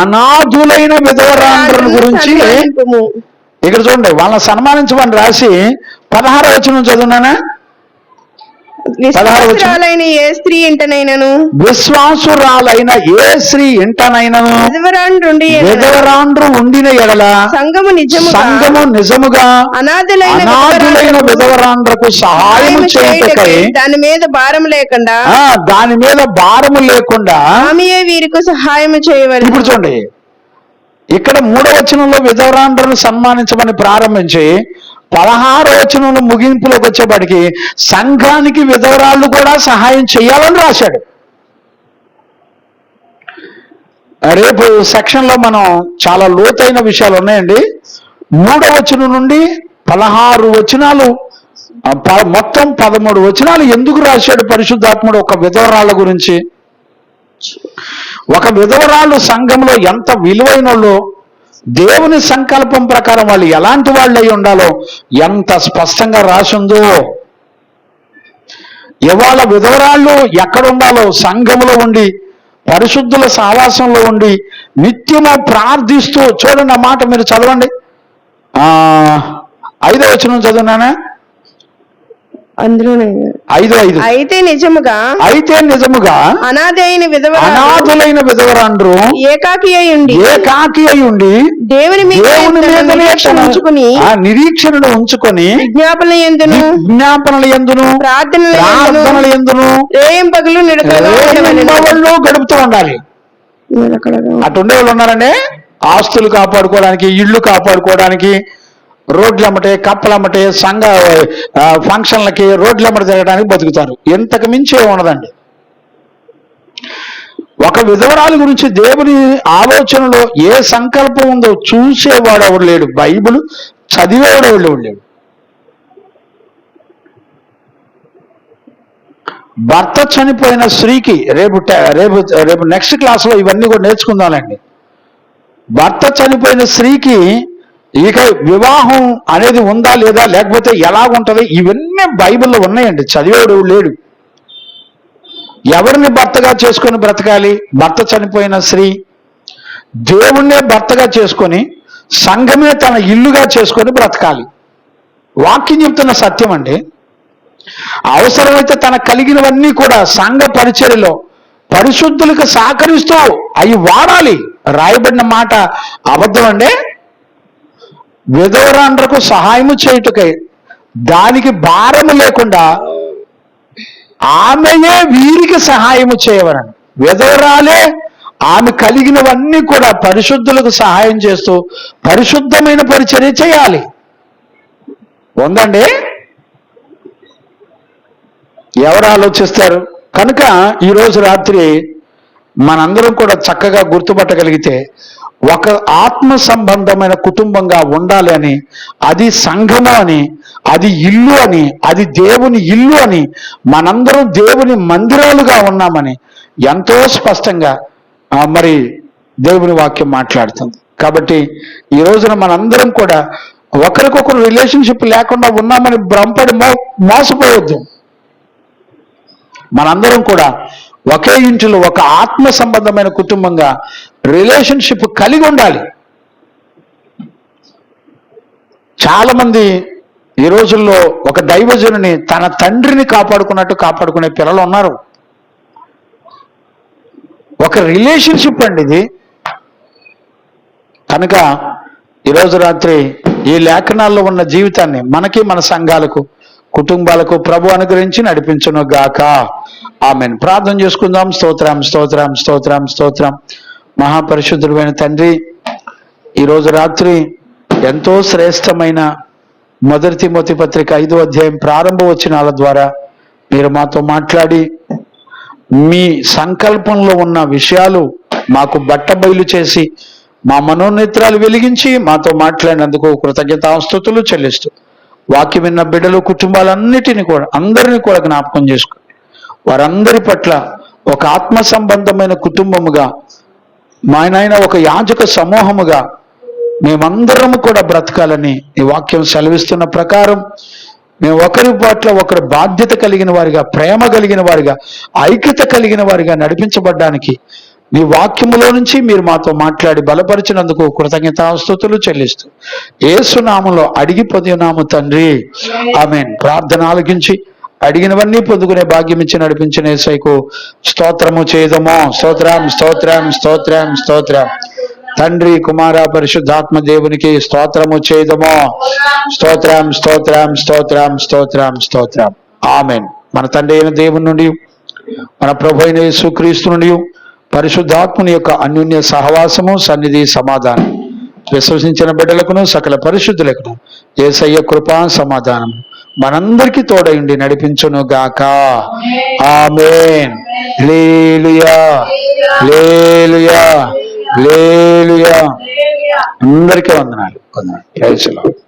అనాథులైన విధవరాండ్రుల గురించి ఇక్కడ చూడండి. వాళ్ళని సన్మానించమని రాసి 16వ వచనం చదువునానా? విశ్వాసురాలైన ఏ స్త్రీ ఇంటనైనను విధవరాండ్రు ఉండిన ఎడల సంఘము నిజముగా అనాథులైన విధవరాండ్రకు సహాయం చేయటకై దాని మీద భారము లేకుండా ఆమెయే వీరికి సహాయం చేయవలెను. ఇప్పుడు చూడండి, ఇక్కడ 3వ వచనంలో విధవరాండ్రును సన్మానించమని ప్రారంభించి 16వ వచనంలో ముగింపులోకి వచ్చేప్పటికి సంఘానికి విధవరాళ్ళు కూడా సహాయం చేయాలని రాశాడు. రేపు సెక్షన్లో మనం చాలా లోతైన విషయాలు ఉన్నాయండి. 3వ వచనం నుండి 16 వచనాలు, మొత్తం 13 వచనాలు ఎందుకు రాశాడు పరిశుద్ధాత్ముడు ఒక విధవరాళ్ళ గురించి? ఒక విధవరాళ్ళు సంఘంలో ఎంత విలువైనలో, దేవుని సంకల్పం ప్రకారం వాళ్ళు ఎలాంటి వాళ్ళు అయి ఉండాలో ఎంత స్పష్టంగా రాసిందో. ఇవాళ విధవరాళ్ళు ఎక్కడ ఉండాలో సంఘములో ఉండి పరిశుద్ధుల సహవాసంలో ఉండి నిత్యము ప్రార్థిస్తూ, చూడండి ఆ మాట మీరు చదవండి. 5వ వచనం చదువునానా? అయితే నిజముగా అనాథులైన విధవరాండ్రు ఏకాకి అయి ఉండి దేవుని మీద నిరీక్షణను ఉంచుకొని విజ్ఞాపనల యందును ప్రార్థనల యందును పగలు గడుపుతూ ఉండాలి. అటు ఉండేవాళ్ళు ఉన్నారండి, ఆస్తులు కాపాడుకోవడానికి, ఇళ్ళు కాపాడుకోవడానికి, రోడ్లమ్మటే కప్పలమ్మటే సంఘ ఫంక్షన్లకి రోడ్లమ్మట తిరగడానికి బతుకుతారు. ఇంతకు మించి ఉండదండి. ఒక విధవరాలు గురించి దేవుని ఆలోచనలో ఏ సంకల్పం ఉందో చూసేవాడు ఎవడు లేడు, బైబిల్ చదివేవాడు ఎవడు లేడు. భర్త చనిపోయిన స్త్రీకి రేపు నెక్స్ట్ క్లాస్లో ఇవన్నీ కూడా నేర్చుకుందామండి. భర్త చనిపోయిన స్త్రీకి ఇక వివాహం అనేది ఉందా లేదా, లేకపోతే ఎలా ఉంటుంది, ఇవన్నీ బైబిల్లో ఉన్నాయండి. చదివేవాడు లేడు. ఎవరిని భర్తగా చేసుకొని బ్రతకాలి? భర్త చనిపోయిన స్త్రీ దేవుణ్ణే భర్తగా చేసుకొని సంఘమే తన ఇల్లుగా చేసుకొని బ్రతకాలి. వాక్యం చెప్తున్న సత్యం అండి. అవసరమైతే తన కలిగినవన్నీ కూడా సంఘ పరిచర్యలో పరిశుద్ధులకు సహకరిస్తూ అవి వాడాలి. రాయబడిన మాట అబద్ధం అండి. విధవరాండ్రకు సహాయము చేయుటకై దానికి భారము లేకుండా ఆమెయే వీరికి సహాయము చేయవరని. విధవరాలే ఆమె కలిగినవన్నీ కూడా పరిశుద్ధులకు సహాయం చేస్తూ పరిశుద్ధమైన పరిచర్య చేయాలి. ఉందండి? ఎవరు ఆలోచిస్తారు? కనుక ఈరోజు రాత్రి మనందరం కూడా చక్కగా గుర్తుపట్టగలిగితే ఒక ఆత్మ సంబంధమైన కుటుంబంగా ఉండాలి అని, అది సంఘము అని, అది ఇల్లు అని, అది దేవుని ఇల్లు అని, మనందరం దేవుని మందిరాలుగా ఉన్నామని ఎంతో స్పష్టంగా మరి దేవుని వాక్యం మాట్లాడుతుంది. కాబట్టి ఈ రోజున మనందరం కూడా ఒకరికొకరు రిలేషన్షిప్ లేకుండా ఉన్నామని భ్రమపడి మోసపోవద్దు. మనందరం కూడా ఒకే ఇంటిలో ఒక ఆత్మ సంబంధమైన కుటుంబంగా రిలేషన్షిప్ కలిగి ఉండాలి. చాలా మంది ఈ రోజుల్లో ఒక దైవజనుని తన తండ్రిని కాపాడుకున్నట్టు కాపాడుకునే పిల్లలు ఉన్నారు. ఒక రిలేషన్షిప్ అండి ఇది. కనుక ఈరోజు రాత్రి ఈ లేఖనాల్లో ఉన్న జీవితాన్ని మనకి, మన సంఘాలకు, కుటుంబాలకు ప్రభు అనుగ్రహించి నడిపించును గాక. ఆమెన్. ప్రార్థన చేసుకుందాం. స్తోత్రం, స్తోత్రం, స్తోత్రం, స్తోత్రం. మహాపరిశుద్ధుడైన తండ్రి, ఈరోజు రాత్రి ఎంతో శ్రేష్టమైన మొదటి తిమోతి పత్రిక 5వ అధ్యాయం ప్రారంభ వచనాల ద్వారా మీరు మాతో మాట్లాడి మీ సంకల్పంలో ఉన్న విషయాలు మాకు బట్టబయలు చేసి మా మనోనేత్రాలు వెలిగించి మాతో మాట్లాడినందుకు కృతజ్ఞతాస్తుతులు చెల్లిస్తూ వాక్యం విన్న బిడ్డలు, కుటుంబాలన్నిటిని కూడా, అందరినీ కూడా జ్ఞాపకం చేసుకో. వారందరి పట్ల ఒక ఆత్మ సంబంధమైన కుటుంబముగా, మా నాయన ఒక యాజక సమూహముగా మేమందరం కూడా బ్రతకాలని ఈ వాక్యం సెలవిస్తున్న ప్రకారం మేము ఒకరి పట్ల ఒకరు బాధ్యత కలిగిన వారిగా, ప్రేమ కలిగిన వారిగా, ఐక్యత కలిగిన వారిగా నడిపించబడ్డానికి మీ వాక్యములో నుంచి మీరు మాతో మాట్లాడి బలపరిచినందుకు కృతజ్ఞతాస్తుతులు చెల్లిస్తూ యేసు నామములో అడిగి పొందినాము తండ్రి, ఆమేన్. ప్రార్థన ఆలకించి అడిగినవన్నీ పొందుకునే భాగ్యం ఇచ్చి నడిపించిన యేసయ్యకు స్తోత్రము చేయదము. స్తోత్రం, స్తోత్రం, స్తోత్రం, స్తోత్రం. తండ్రి, కుమార, పరిశుద్ధాత్మ దేవునికి స్తోత్రము చేయదము. స్తోత్రం, స్తోత్రం, స్తోత్రం, స్తోత్రం, స్తోత్రం. ఆమేన్. మన తండ్రి అయిన దేవుని నుండి, మన ప్రభు అయిన యేసుక్రీస్తు నుండి, పరిశుద్ధాత్మని యొక్క అన్యోన్య సహవాసము, సన్నిధి, సమాధానం విశ్వసించిన బిడ్డలకును సకల పరిశుద్ధులకును యేసయ్య కృపా సమాధానం మనందరికీ తోడయుండి నడిపించును గాక. ఆమేన్. హల్లెలూయా, హల్లెలూయా, హల్లెలూయా. అందరికీ వందనాలు. Praise the lord.